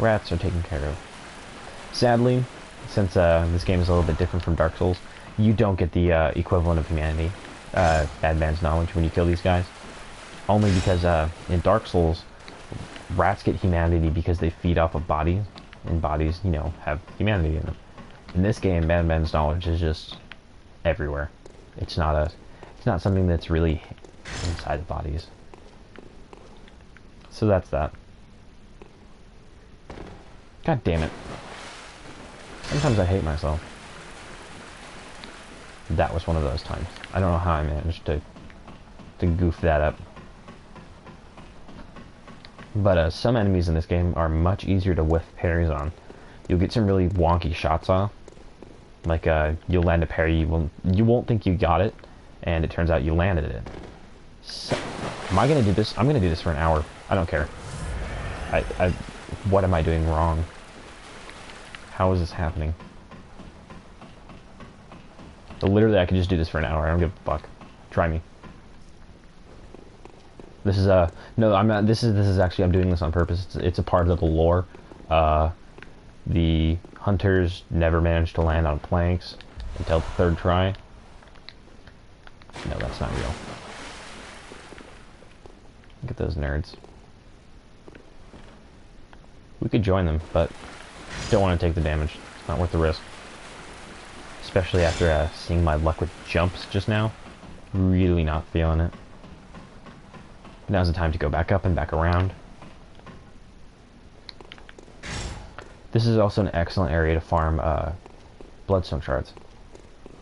Rats are taken care of. Sadly, since this game is a little bit different from Dark Souls, you don't get the equivalent of humanity, bad man's knowledge, when you kill these guys. Only because in Dark Souls, rats get humanity because they feed off of bodies, and bodies, you know, have humanity in them. In this game, bad man's knowledge is just everywhere. It's not something that's really inside of bodies. So that's that. God damn it. Sometimes I hate myself. That was one of those times. I don't know how I managed to goof that up. But some enemies in this game are much easier to whiff parries on. You'll get some really wonky shots off. Like you'll land a parry, you won't think you got it, and it turns out you landed it. So, am I gonna do this? I'm gonna do this for an hour. I don't care. What am I doing wrong? How is this happening? So literally, I could just do this for an hour. I don't give a fuck. Try me. This is no, I'm not. This is actually, I'm doing this on purpose. It's a part of the lore. The hunters never managed to land on planks until the third try. No, that's not real. Look at those nerds. We could join them, but don't want to take the damage. It's not worth the risk. Especially after seeing my luck with jumps just now. Really not feeling it. Now's the time to go back up and back around. This is also an excellent area to farm bloodstone shards,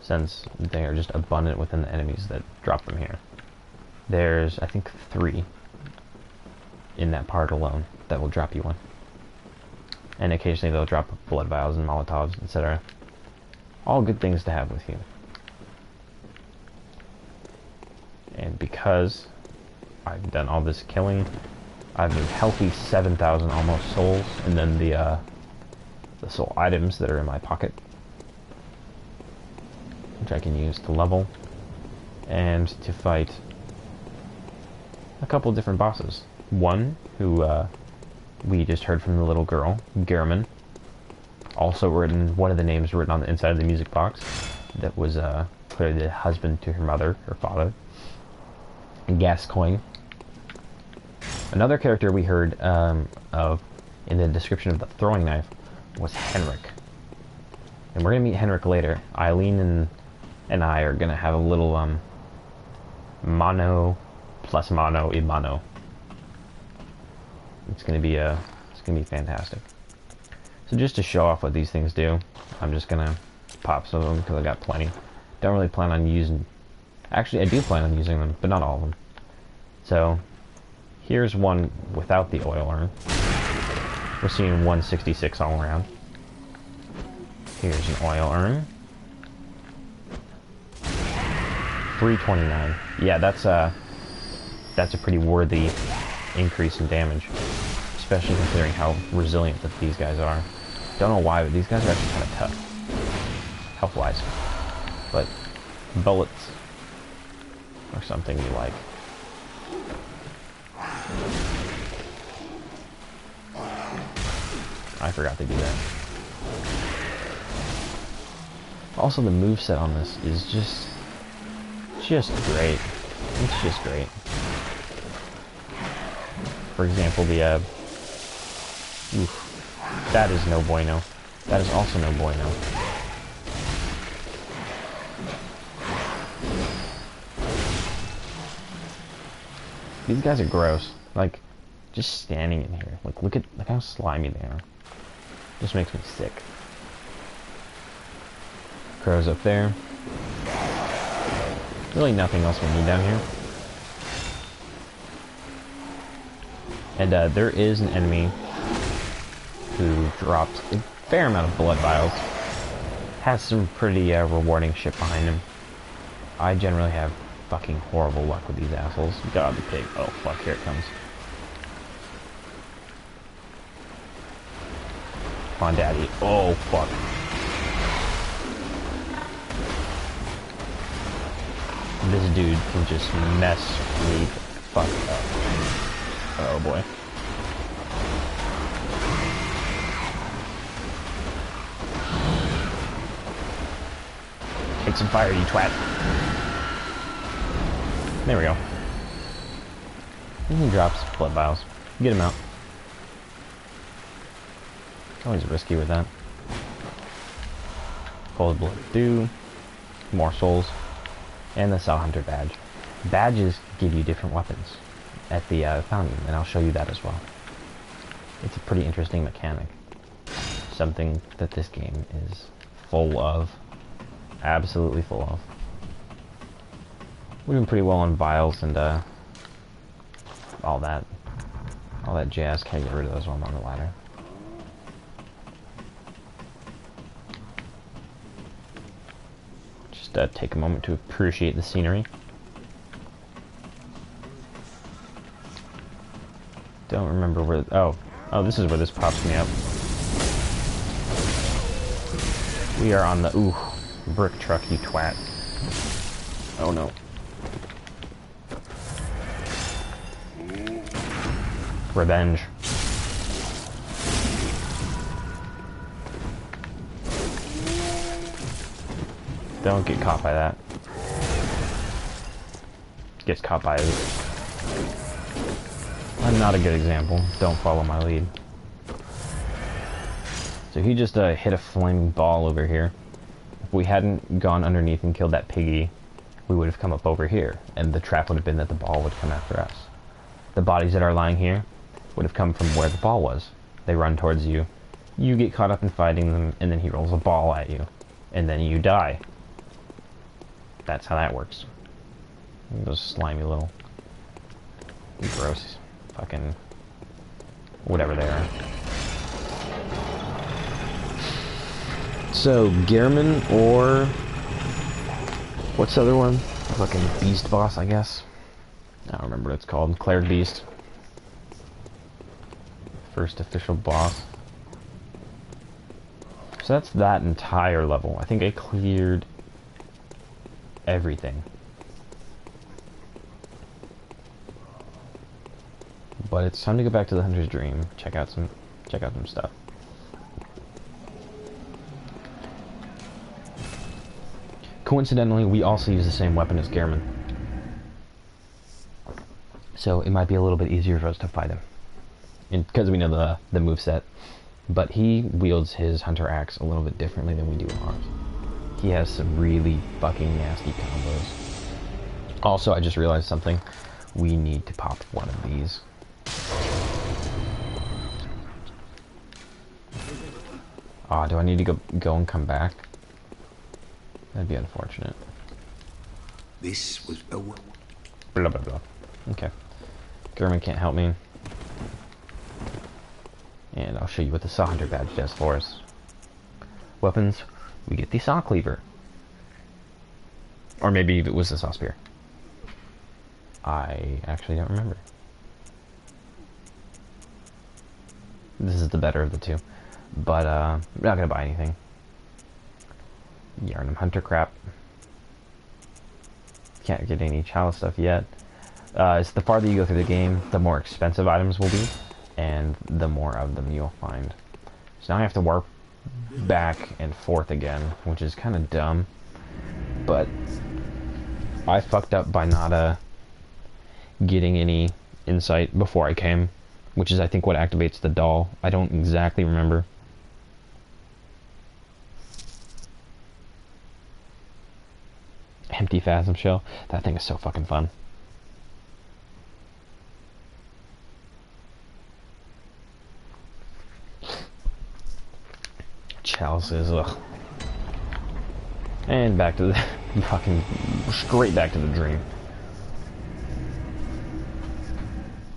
since they are just abundant within the enemies that drop them here. There's, I think, 3 in that part alone that will drop you one. And occasionally they'll drop blood vials and molotovs, etc. All good things to have with you. And because I've done all this killing, I've a healthy 7,000 almost souls, and then the soul items that are in my pocket, which I can use to level and to fight a couple different bosses. One who we just heard from the little girl, Gehrman. Also written, one of the names written on the inside of the music box. That was clearly the husband to her mother, her father. And Gascoigne. Another character we heard of in the description of the throwing knife was Henrik. And we're going to meet Henrik later. Eileen and I are going to have a little mano plus mano y mano. It's going to be fantastic. So just to show off what these things do, I'm just going to pop some of them because I got plenty. Don't really plan on using... Actually, I do plan on using them, but not all of them. So, here's one without the oil urn. We're seeing 166 all around. Here's an oil urn. 329. Yeah, that's a pretty worthy increase in damage, especially considering how resilient that these guys are. Don't know why, but these guys are actually kind of tough, health-wise. But bullets are something you like. I forgot to do that. Also, the moveset on this is just great. It's just great. For example, the that is no bueno. That is also no bueno. These guys are gross. Like, just standing in here. Like, look how slimy they are. Just makes me sick. Crows up there. Really nothing else we need down here. And there is an enemy who drops a fair amount of blood vials. Has some pretty rewarding shit behind him. I generally have fucking horrible luck with these assholes. God, the pig. Oh fuck, here it comes. Come on, daddy. Oh fuck. This dude can just mess me fuck up. Oh boy. Take some fire, you twat. There we go. And he drops blood vials. Get him out. Always risky with that. Cold blood dew. More souls. And the Cell Hunter badge. Badges give you different weapons at the fountain, and I'll show you that as well. It's a pretty interesting mechanic. Something that this game is full of. Absolutely full of. We're doing pretty well on vials and all that jazz. Can't get rid of those while I'm on the ladder. Just take a moment to appreciate the scenery. Don't remember where. Oh, this is where this pops me up. We are on the brick truck, you twat. Oh no. Revenge. Don't get caught by that. Gets caught by it. I'm not a good example. Don't follow my lead. So he just hit a flaming ball over here. If we hadn't gone underneath and killed that piggy, we would have come up over here, and the trap would have been that the ball would come after us. The bodies that are lying here would have come from where the ball was. They run towards you. You get caught up in fighting them, and then he rolls a ball at you. And then you die. That's how that works. Those slimy little... gross... fucking... whatever they are. So, Gehrman or... what's the other one? Fucking Beast Boss, I guess. I don't remember what it's called. Cleric Beast. First official boss. So that's that entire level. I think I cleared everything. But it's time to go back to the Hunter's Dream. Check out some stuff. Coincidentally, we also use the same weapon as Gehrman. So it might be a little bit easier for us to fight him. Because we know the moveset. But he wields his Hunter Axe a little bit differently than we do ours. He has some really fucking nasty combos. Also, I just realized something. We need to pop one of these. Ah, do I need to go and come back? That'd be unfortunate. This was a... Blah, blah, blah. Okay. Gehrman can't help me. And I'll show you what the Saw Hunter badge does for us. Weapons, we get the Saw Cleaver. Or maybe it was the Saw Spear. I actually don't remember. This is the better of the two. But, I'm not gonna buy anything. Yharnam Hunter crap. Can't get any Chalice stuff yet. It's the farther you go through the game, the more expensive items will be, and the more of them you'll find. So now I have to warp back and forth again, which is kind of dumb. But I fucked up by not getting any insight before I came, which is I think what activates the doll. I don't exactly remember. Empty Phasm Shell. That thing is so fucking fun. Chalices, ugh. And back to the fucking straight back to the dream.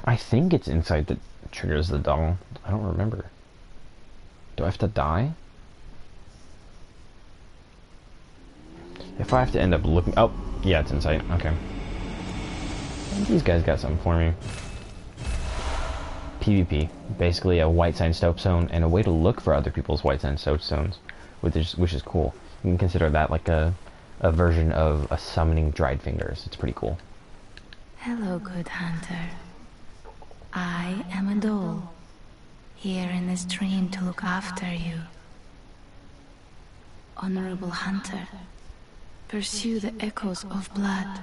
I think it's insight that triggers the doll. I don't remember. Do I have to die? If I have to end up looking... Oh, yeah, it's insight. Okay. These guys got something for me. PvP. Basically a white sign soap zone and a way to look for other people's white sign soap zones, which is cool. You can consider that like a version of a summoning dried fingers. It's pretty cool. Hello, good hunter. I am a doll, here in this dream to look after you. Honorable hunter, pursue the echoes of blood,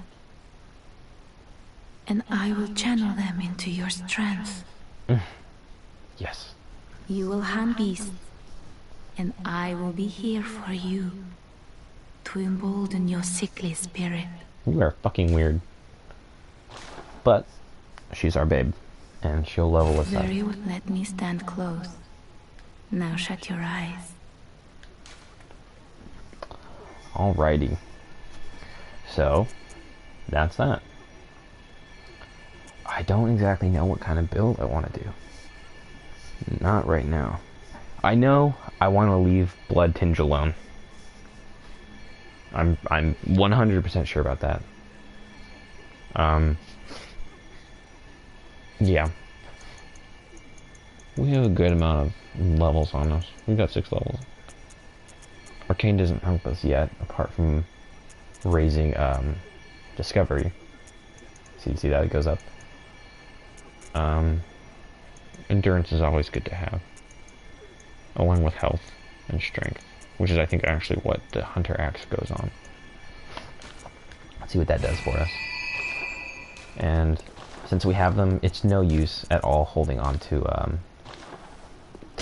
and I will channel them into your strength. Yes. You will hunt beasts, and I will be here for you, to embolden your sickly spirit. You are fucking weird. But she's our babe, and she'll level us up. Very well, let me stand close. Now shut your eyes. Alrighty. So, that's that. I don't exactly know what kind of build I want to do. Not right now. I know I want to leave Blood Tinge alone. I'm 100% sure about that. Yeah. We have a good amount of levels on us. We've got 6 levels. Arcane doesn't help us yet, apart from raising Discovery. See that? It goes up. Endurance is always good to have, along with health and strength, which is I think actually what the Hunter Axe goes on. Let's see what that does for us. And since we have them, it's no use at all holding on to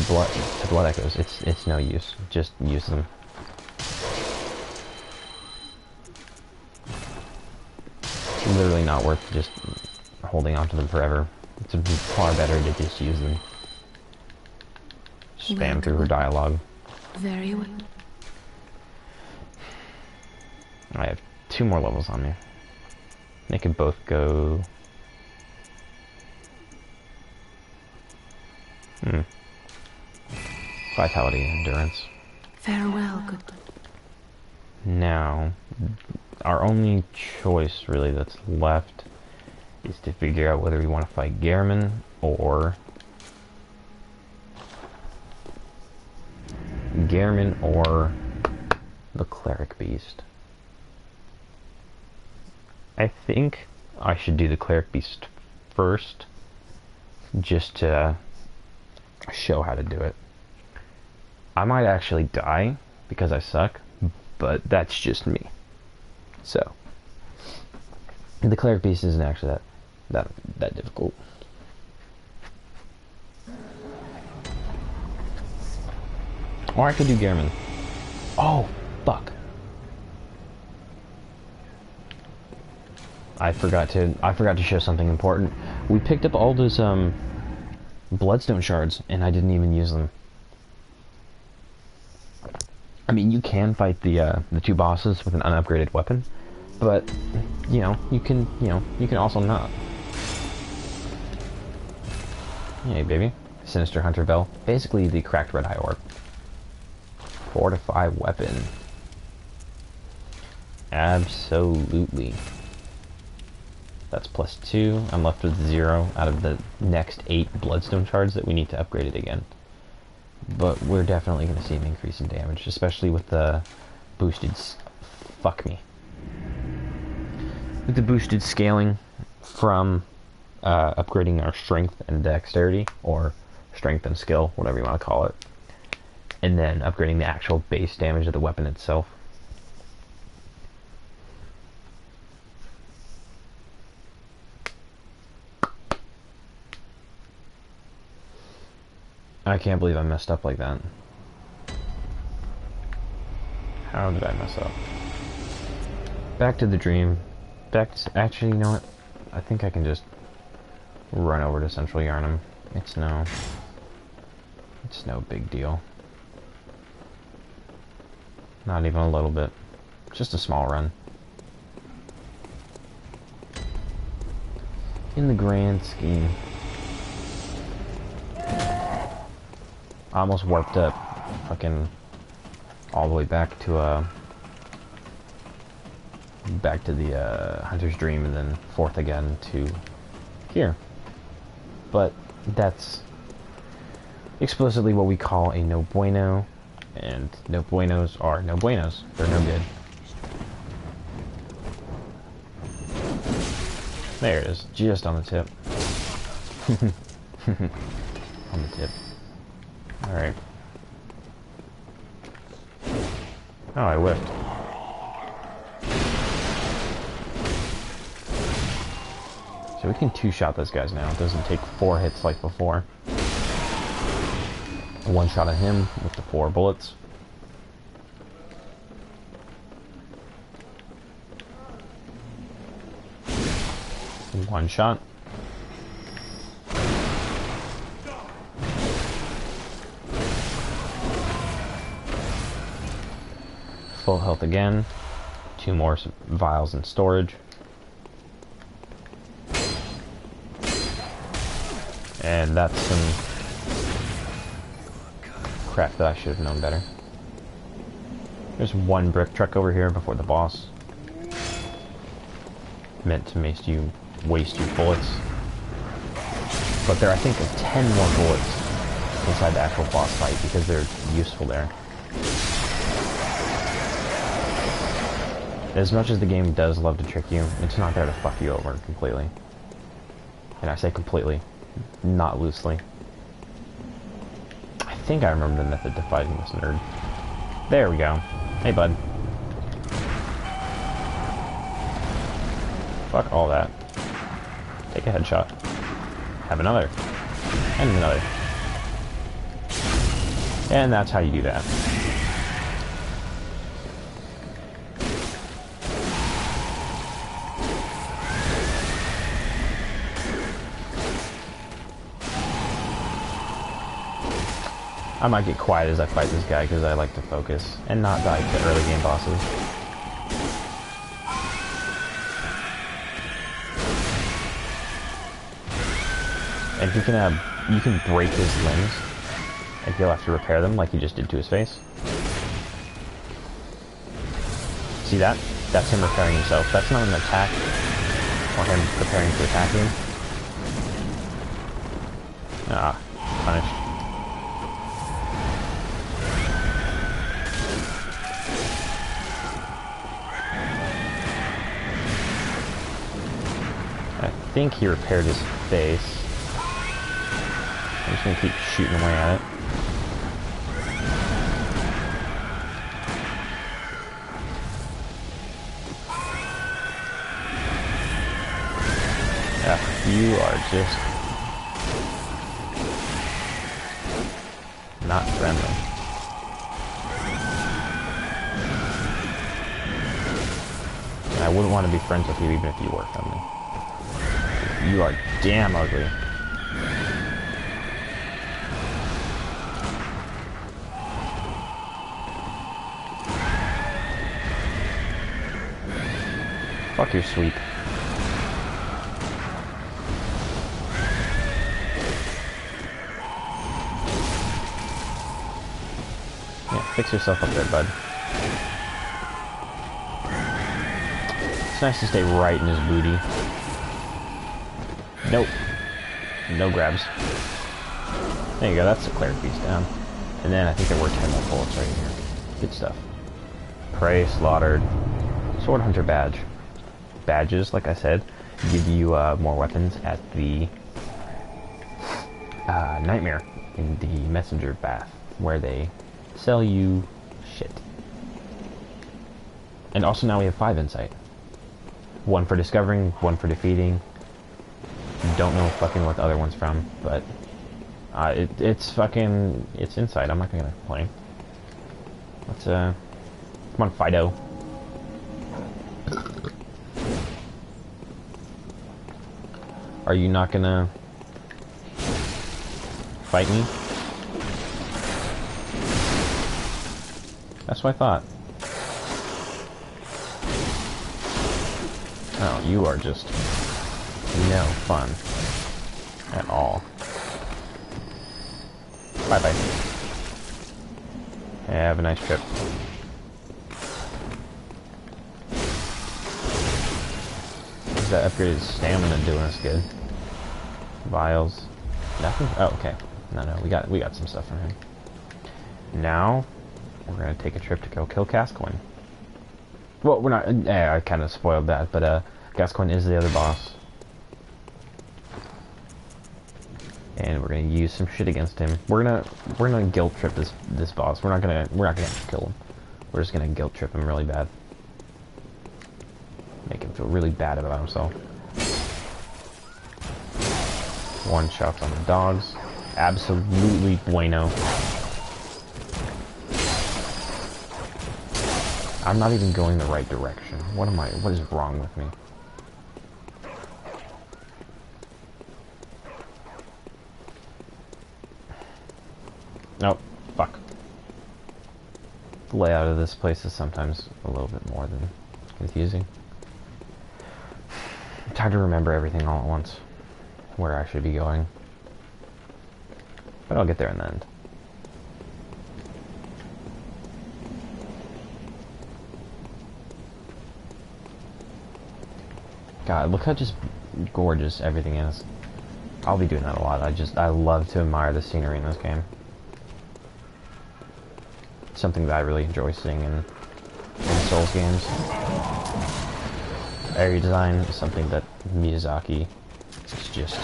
blood echoes. It's no use. Just use them. It's literally not worth just holding on to them forever. It's far better to just use them. Spam through her dialogue. Very well. I have 2 more levels on me. They could both go... Vitality and endurance. Farewell, good. Now, our only choice really that's left is to figure out whether we want to fight Gehrman or the Cleric Beast. I think I should do the Cleric Beast first, just to show how to do it. I might actually die because I suck, but that's just me. So the cleric beast isn't actually that difficult. Or I could do Gehrman. Oh, fuck. I forgot to show something important. We picked up all those bloodstone shards and I didn't even use them. I mean, you can fight the two bosses with an unupgraded weapon, but you can also not. Hey, baby. Sinister Hunter Bell. Basically the cracked red eye orb. Fortify weapon. Absolutely. That's +2. I'm left with 0 out of the next 8 bloodstone shards that we need to upgrade it again. But we're definitely going to see an increase in damage, especially with the boosted... Fuck me. With the boosted scaling from upgrading our strength and dexterity, or strength and skill, whatever you want to call it. And then upgrading the actual base damage of the weapon itself. I can't believe I messed up like that. How did I mess up? Back to the dream. Actually, you know what? I think I can just run over to Central Yarnum. It's no big deal. Not even a little bit. Just a small run. In the grand scheme. I almost warped up fucking all the way back to the Hunter's Dream and then forth again to here. But that's explicitly what we call a no bueno, and no buenos are no buenos. They're no good. There it is, just on the tip. On the tip. Alright. Oh, I whiffed. So we can two-shot those guys now. It doesn't take 4 hits like before. One shot at him with the 4 bullets. One shot. Full health again. 2 more vials in storage. And that's some crap that I should have known better. There's 1 brick truck over here before the boss. Meant to waste you bullets. But there are, I think, 10 more bullets inside the actual boss fight because they're useful there. As much as the game does love to trick you, it's not there to fuck you over completely. And I say completely, not loosely. I think I remember the method to fighting this nerd. There we go. Hey, bud. Fuck all that. Take a headshot. Have another. And another. And that's how you do that. I might get quiet as I fight this guy because I like to focus and not die to early game bosses. And you can break his limbs, and he'll have to repair them like he just did to his face. See that? That's him repairing himself. That's not an attack, or him preparing to attack you. Ah, punished. I think he repaired his face. I'm just gonna keep shooting away at it. Yeah, you are just not friendly. And I wouldn't want to be friends with you even if you were friendly. You are damn ugly. Fuck your sweep. Yeah, fix yourself up there, bud. It's nice to stay right in his booty. Nope. No grabs. There you go, that's the cleric beast down. And then I think there were 10 more bullets right here. Good stuff. Prey, slaughtered. Sword Hunter badge. Badges, like I said, give you more weapons at the Nightmare in the Messenger Bath, where they sell you shit. And also now we have 5 insight. 1 for discovering, 1 for defeating. Don't know fucking what the other one's from, but it's insight. I'm not gonna complain. Let's come on, Fido. Are you not gonna fight me? That's what I thought. Oh, you are just no fun at all. Bye-bye. Hey, have a nice trip. That upgraded stamina doing us good. Vials. Nothing? Oh, okay. No, we got some stuff from him. Now we're gonna take a trip to go kill Gascoigne. Well, we're not. I kind of spoiled that, but Gascoigne is the other boss, and we're gonna use some shit against him. We're gonna guilt trip this boss. We're not gonna kill him. We're just gonna guilt trip him really bad. Make him feel really bad about himself. 1 shots on the dogs. Absolutely bueno. I'm not even going the right direction. What is wrong with me? Nope. Fuck. The layout of this place is sometimes a little bit more than confusing. It's hard to remember everything all at once, where I should be going. But I'll get there in the end. God, look how just gorgeous everything is. I'll be doing that a lot. I love to admire the scenery in this game. It's something that I really enjoy seeing in Souls games. Area design is something that Miyazaki is just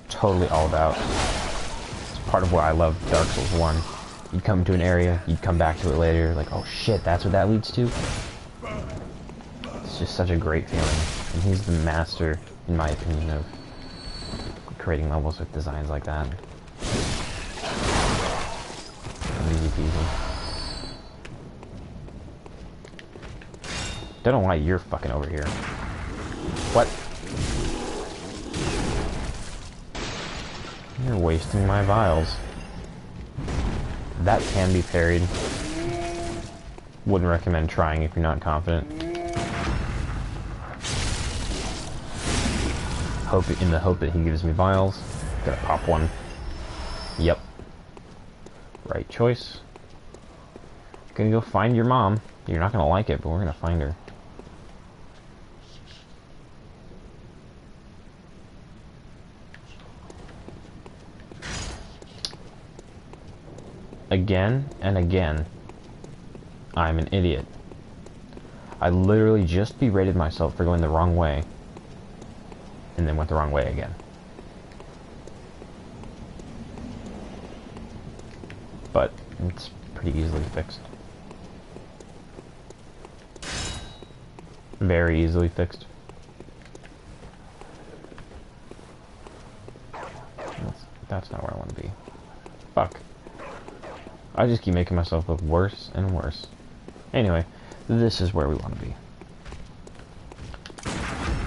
totally all about. It's part of why I love Dark Souls 1. You'd come to an area, you'd come back to it later, like, oh shit, that's what that leads to? It's just such a great feeling. And he's the master, in my opinion, of creating levels with designs like that. Easy peasy. Don't know why you're fucking over here. What? You're wasting my vials. That can be parried. Wouldn't recommend trying if you're not confident. In the hope that he gives me vials. Gonna pop one. Yep. Right choice. Gonna go find your mom. You're not gonna like it, but we're gonna find her. Again and again, I'm an idiot. I literally just berated myself for going the wrong way, and then went the wrong way again. but it's pretty easily fixed. Very easily fixed. That's not where I want to be. Fuck. I just keep making myself look worse and worse. Anyway, this is where we want to be.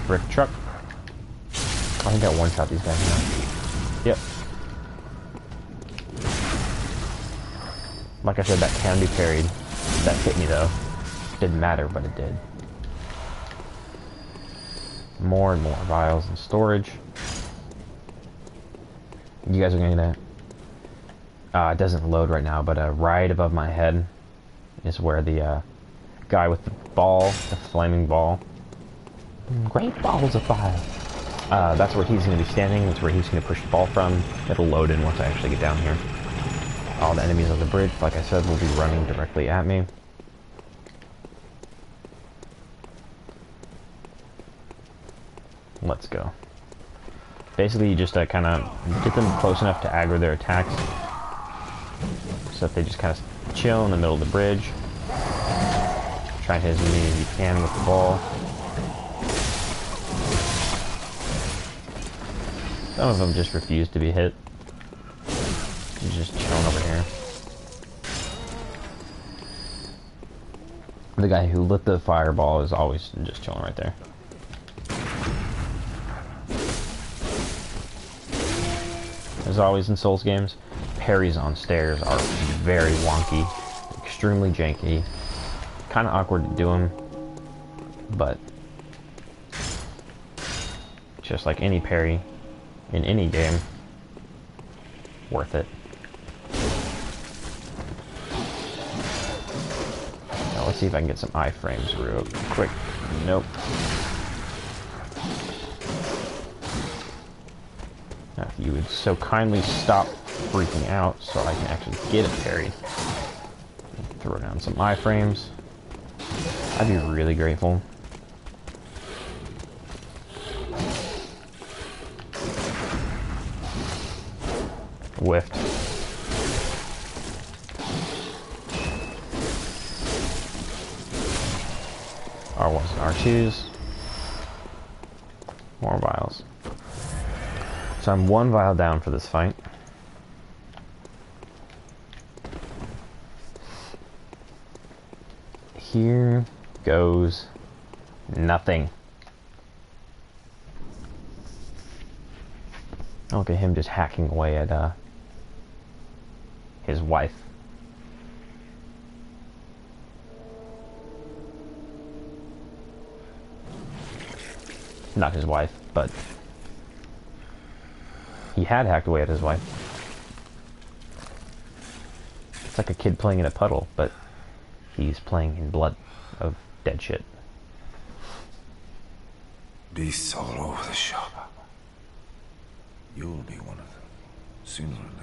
Brick truck. I think I one-shot these guys now. Yep. Like I said, that can be parried. That hit me though. Didn't matter, but it did. More and more vials in storage. You guys are gonna get that. It doesn't load right now, but right above my head is where the guy with the ball, the flaming ball. Great balls of fire. That's where he's going to be standing. That's where he's going to push the ball from. It'll load in once I actually get down here. All the enemies on the bridge, like I said, will be running directly at me. Let's go. Basically, you just kind of get them close enough to aggro their attacks. So if they just kind of chill in the middle of the bridge. Try and hit as many as you can with the ball. Some of them just refuse to be hit. He's just chilling over here. The guy who lit the fireball is always just chilling right there. As always in Souls games, parries on stairs are very wonky, extremely janky, kind of awkward to do them, but just like any parry in any game, worth it. Now let's see if I can get some iframes real quick. Nope. Now if you would so kindly stop freaking out so I can actually get it parried. Throw down some iframes. I'd be really grateful. Whiffed. R1s and R2s. More vials. So I'm one vial down for this fight. Here goes nothing. Look at him just hacking away at his wife. Not his wife, but he had hacked away at his wife. It's like a kid playing in a puddle, but he's playing in blood of dead shit. Beasts all over the shop. You'll be one of them, sooner or later.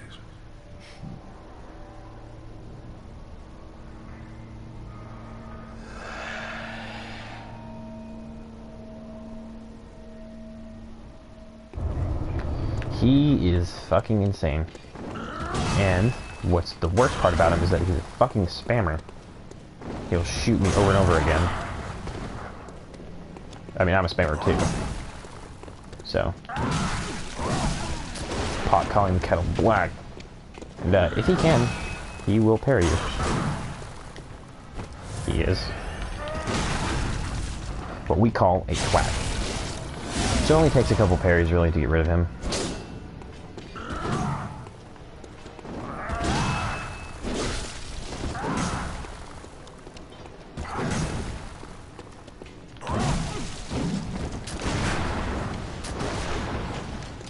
He is fucking insane. And what's the worst part about him is that he's a fucking spammer. He'll shoot me over and over again. I mean, I'm a spammer too. So, pot calling the kettle black. And if he can, he will parry you. He is what we call a twat. So it only takes a couple parries really to get rid of him.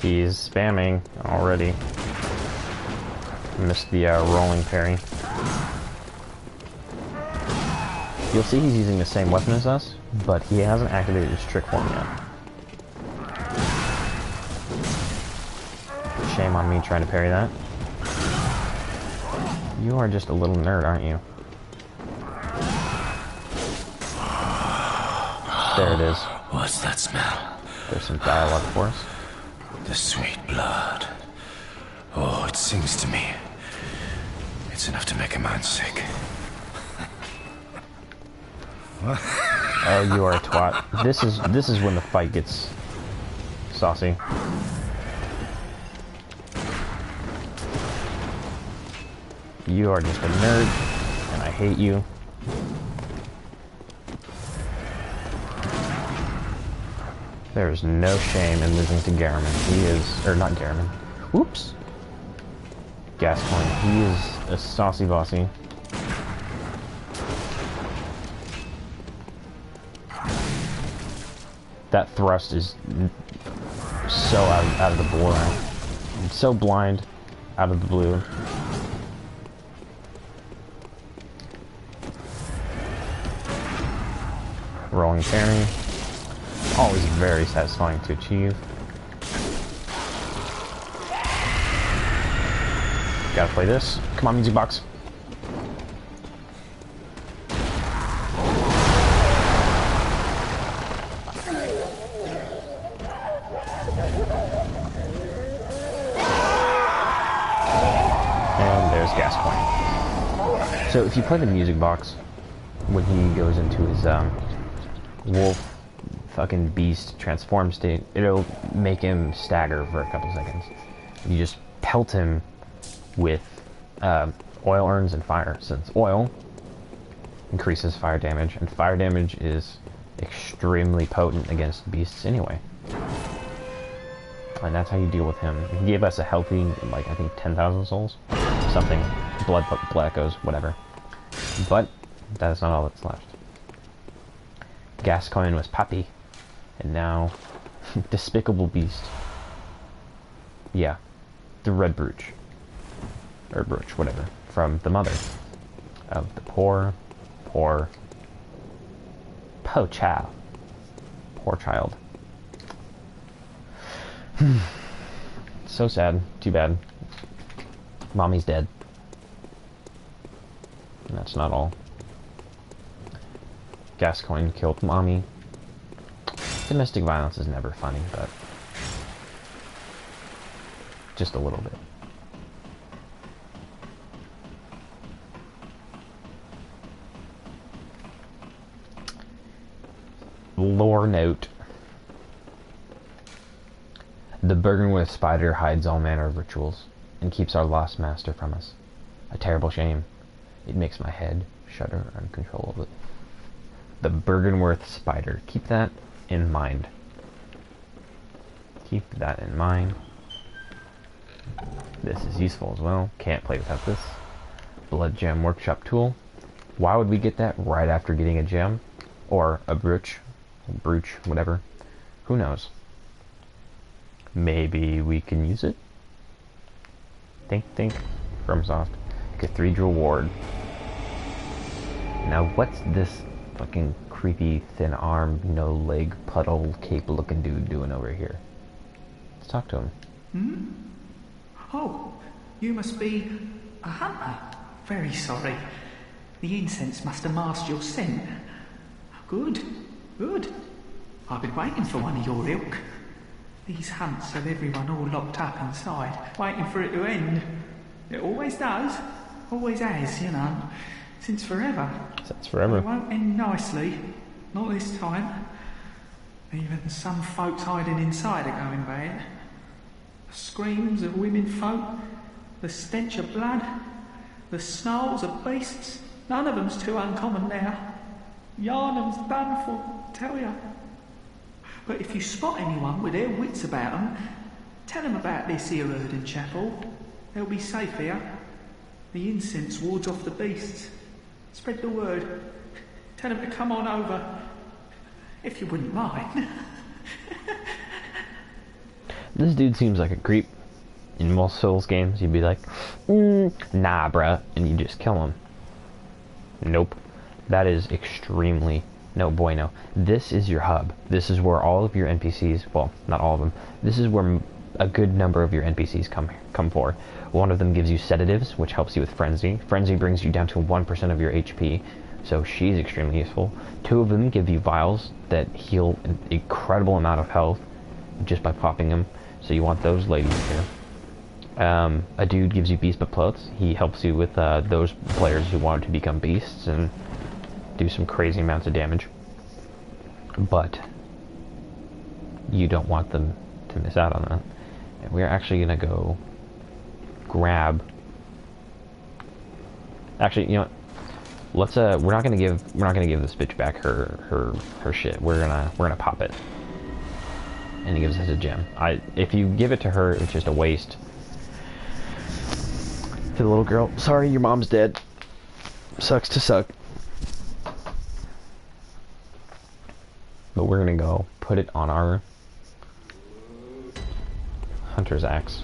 He's spamming already. Missed the rolling parry. You'll see he's using the same weapon as us, but he hasn't activated his trick form yet. Shame on me trying to parry that. You are just a little nerd, aren't you? There it is. What's that smell? There's some dialogue for us. The sweet blood. Oh, it sings to me. It's It's enough to make a man sick. Oh, you are a twat. This is when the fight gets saucy. You are just a nerd, and I hate you. There's no shame in losing to Garamond. He is, or not Garamond. Whoops. Gascoigne. He is a saucy bossy. That thrust is so out of the blue. I'm so blind out of the blue. Rolling parry. Always very satisfying to achieve. Gotta play this. Come on, music box. And there's Gascoigne. So if you play the music box, when he goes into his wolf fucking beast transform state, it'll make him stagger for a couple seconds. You just pelt him with oil urns and fire, since oil increases fire damage, and fire damage is extremely potent against beasts anyway. And that's how you deal with him. He gave us a healthy, like, I think 10,000 souls? Something. Blood echoes, whatever. But that is not all that's left. Gascoigne was Pappy, and now Despicable Beast. Yeah, the Red Brooch. Or Brooch, whatever. From the mother of the poor child. Poor child. So sad. Too bad. Mommy's dead. And that's not all. Gascoigne killed Mommy. Domestic violence is never funny, but just a little bit. Lore note. The Byrgenwerth spider hides all manner of rituals and keeps our lost master from us. A terrible shame. It makes my head shudder uncontrollably. The Byrgenwerth spider. Keep that in mind. Keep that in mind. This is useful as well. Can't play without this. Blood Gem Workshop Tool. Why would we get that right after getting a gem? Or a brooch, whatever. Who knows? Maybe we can use it? Think. FromSoft. Cathedral Ward. Now what's this fucking creepy, thin arm, no leg, puddle cape looking dude doing over here? Let's talk to him. Hmm? Oh, you must be a hunter. Very sorry. The incense must have masked your scent. Good. I've been waiting for one of your ilk. These hunts have everyone all locked up inside, waiting for it to end. It always does. Always has, you know. Since forever. Since forever. It won't end nicely. Not this time. Even some folks hiding inside are going bad. The screams of women folk, the stench of blood, the snarls of beasts. None of them's too uncommon now. Yarnum's done for, tell ya. But if you spot anyone with their wits about them, tell them about this here Erden Chapel. They'll be safe here. The incense wards off the beasts. Spread the word. Tell them to come on over. If you wouldn't mind. This dude seems like a creep. In most Souls games, you'd be like, nah, bruh, and you just kill him. Nope. That is extremely no bueno. This is your hub. This is where all of your NPCs, well, not all of them, this is where a good number of your NPCs come for. One of them gives you sedatives, which helps you with Frenzy. Frenzy brings you down to 1% of your HP, so she's extremely useful. Two of them give you vials that heal an incredible amount of health just by popping them, so you want those ladies here. A dude gives you beast clothes. He helps you with those players who want to become beasts and do some crazy amounts of damage. But you don't want them to miss out on that. And we're actually gonna go grab. Actually, you know what? Let's we're not gonna give this bitch back her shit. We're gonna pop it. And he gives us a gem. If you give it to her, it's just a waste. To the little girl, sorry, your mom's dead. Sucks to suck. But we're gonna go put it on our hunter's axe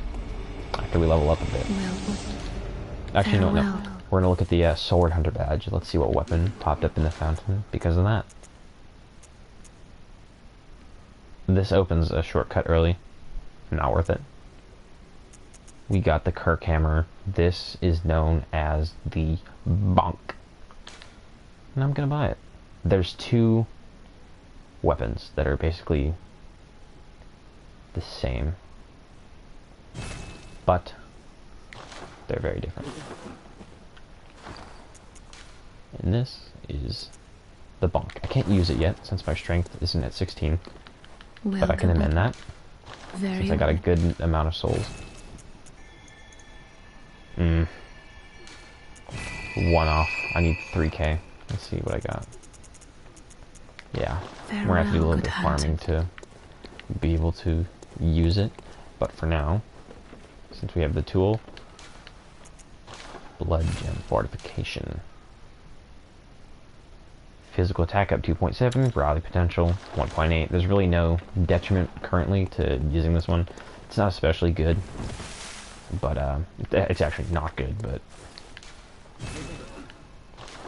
after we level up a bit. Actually, no. We're gonna look at the sword hunter badge. Let's see what weapon popped up in the fountain because of that. This opens a shortcut early. Not worth it. We got the Kirk hammer. This is known as the bonk. And I'm gonna buy it. There's two weapons that are basically the same, but they're very different. And this is the bonk. I can't use it yet since my strength isn't at 16, but I can amend that since I got a good amount of souls. 1 off. I need 3k. Let's see what I got. Yeah, we're gonna have to do a little bit of farming to be able to use it, but for now, since we have the tool, blood gem fortification. Physical attack up 2.7, rally potential 1.8. There's really no detriment currently to using this one. It's not especially good, but it's actually not good, but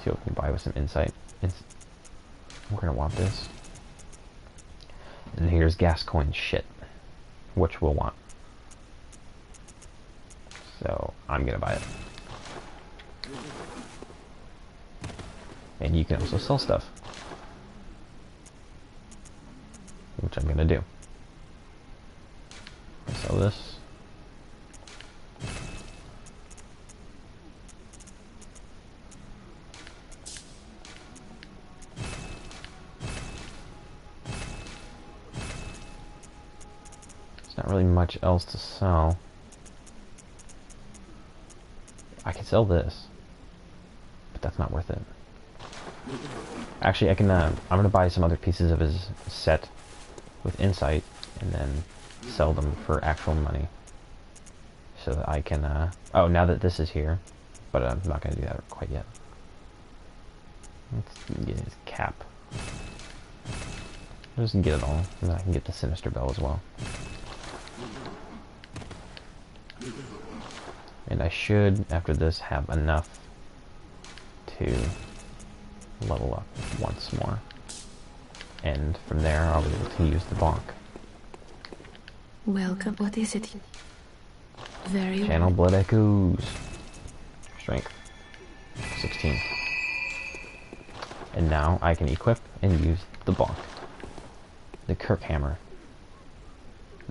see what we can buy with some insight. We're gonna want this. And here's Gascoigne shit, which we'll want. So I'm gonna buy it. And you can also sell stuff, which I'm gonna do. I'll sell this. There's not really much else to sell. I can sell this, but that's not worth it. Actually, I can. I'm gonna buy some other pieces of his set with insight, and then sell them for actual money, so that I can. Oh, now that this is here, but I'm not gonna do that quite yet. Let's get his cap. Just get it all, and then I can get the Sinister Bell as well. And I should, after this, have enough to level up once more. And from there, I'll be able to use the bonk. Welcome. What is it? Very Channel Blood Echoes. Strength 16. And now I can equip and use the bonk. The Kirk hammer.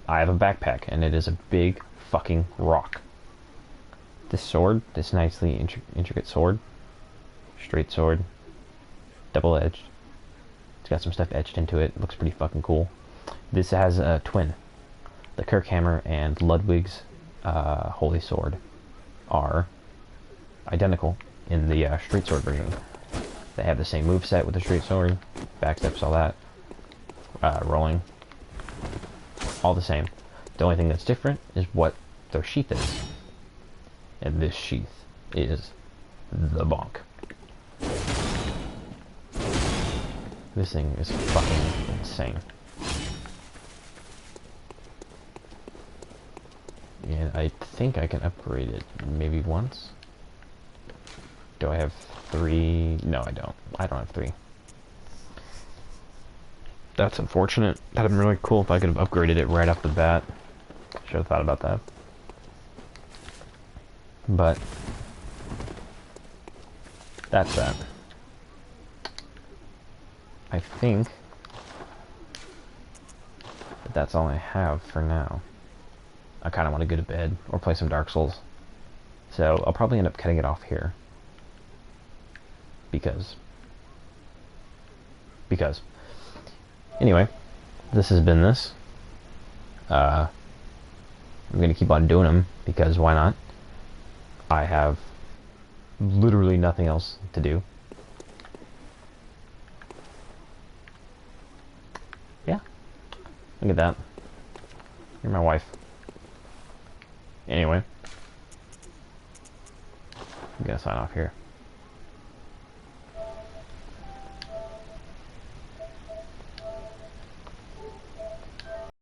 I have a backpack, and it is a big fucking rock. This sword, this nicely intricate sword, straight sword, double-edged. It's got some stuff etched into it. Looks pretty fucking cool. This has a twin. The Kirk hammer and Ludwig's holy sword are identical in the straight sword version. They have the same moveset with the straight sword, backsteps, all that, rolling, all the same. The only thing that's different is what their sheath is. And this sheath is the bonk. This thing is fucking insane. And I think I can upgrade it maybe once. Do I have 3? No, I don't. I don't have 3. That's unfortunate. That'd have been really cool if I could have upgraded it right off the bat. Should have thought about that. But that's that. I think that that's all I have for now. I kind of want to go to bed or play some Dark Souls. So I'll probably end up cutting it off here. Because. Anyway, this has been this. I'm going to keep on doing them because why not? I have literally nothing else to do. Yeah. Look at that. You're my wife. Anyway. I'm going to sign off here.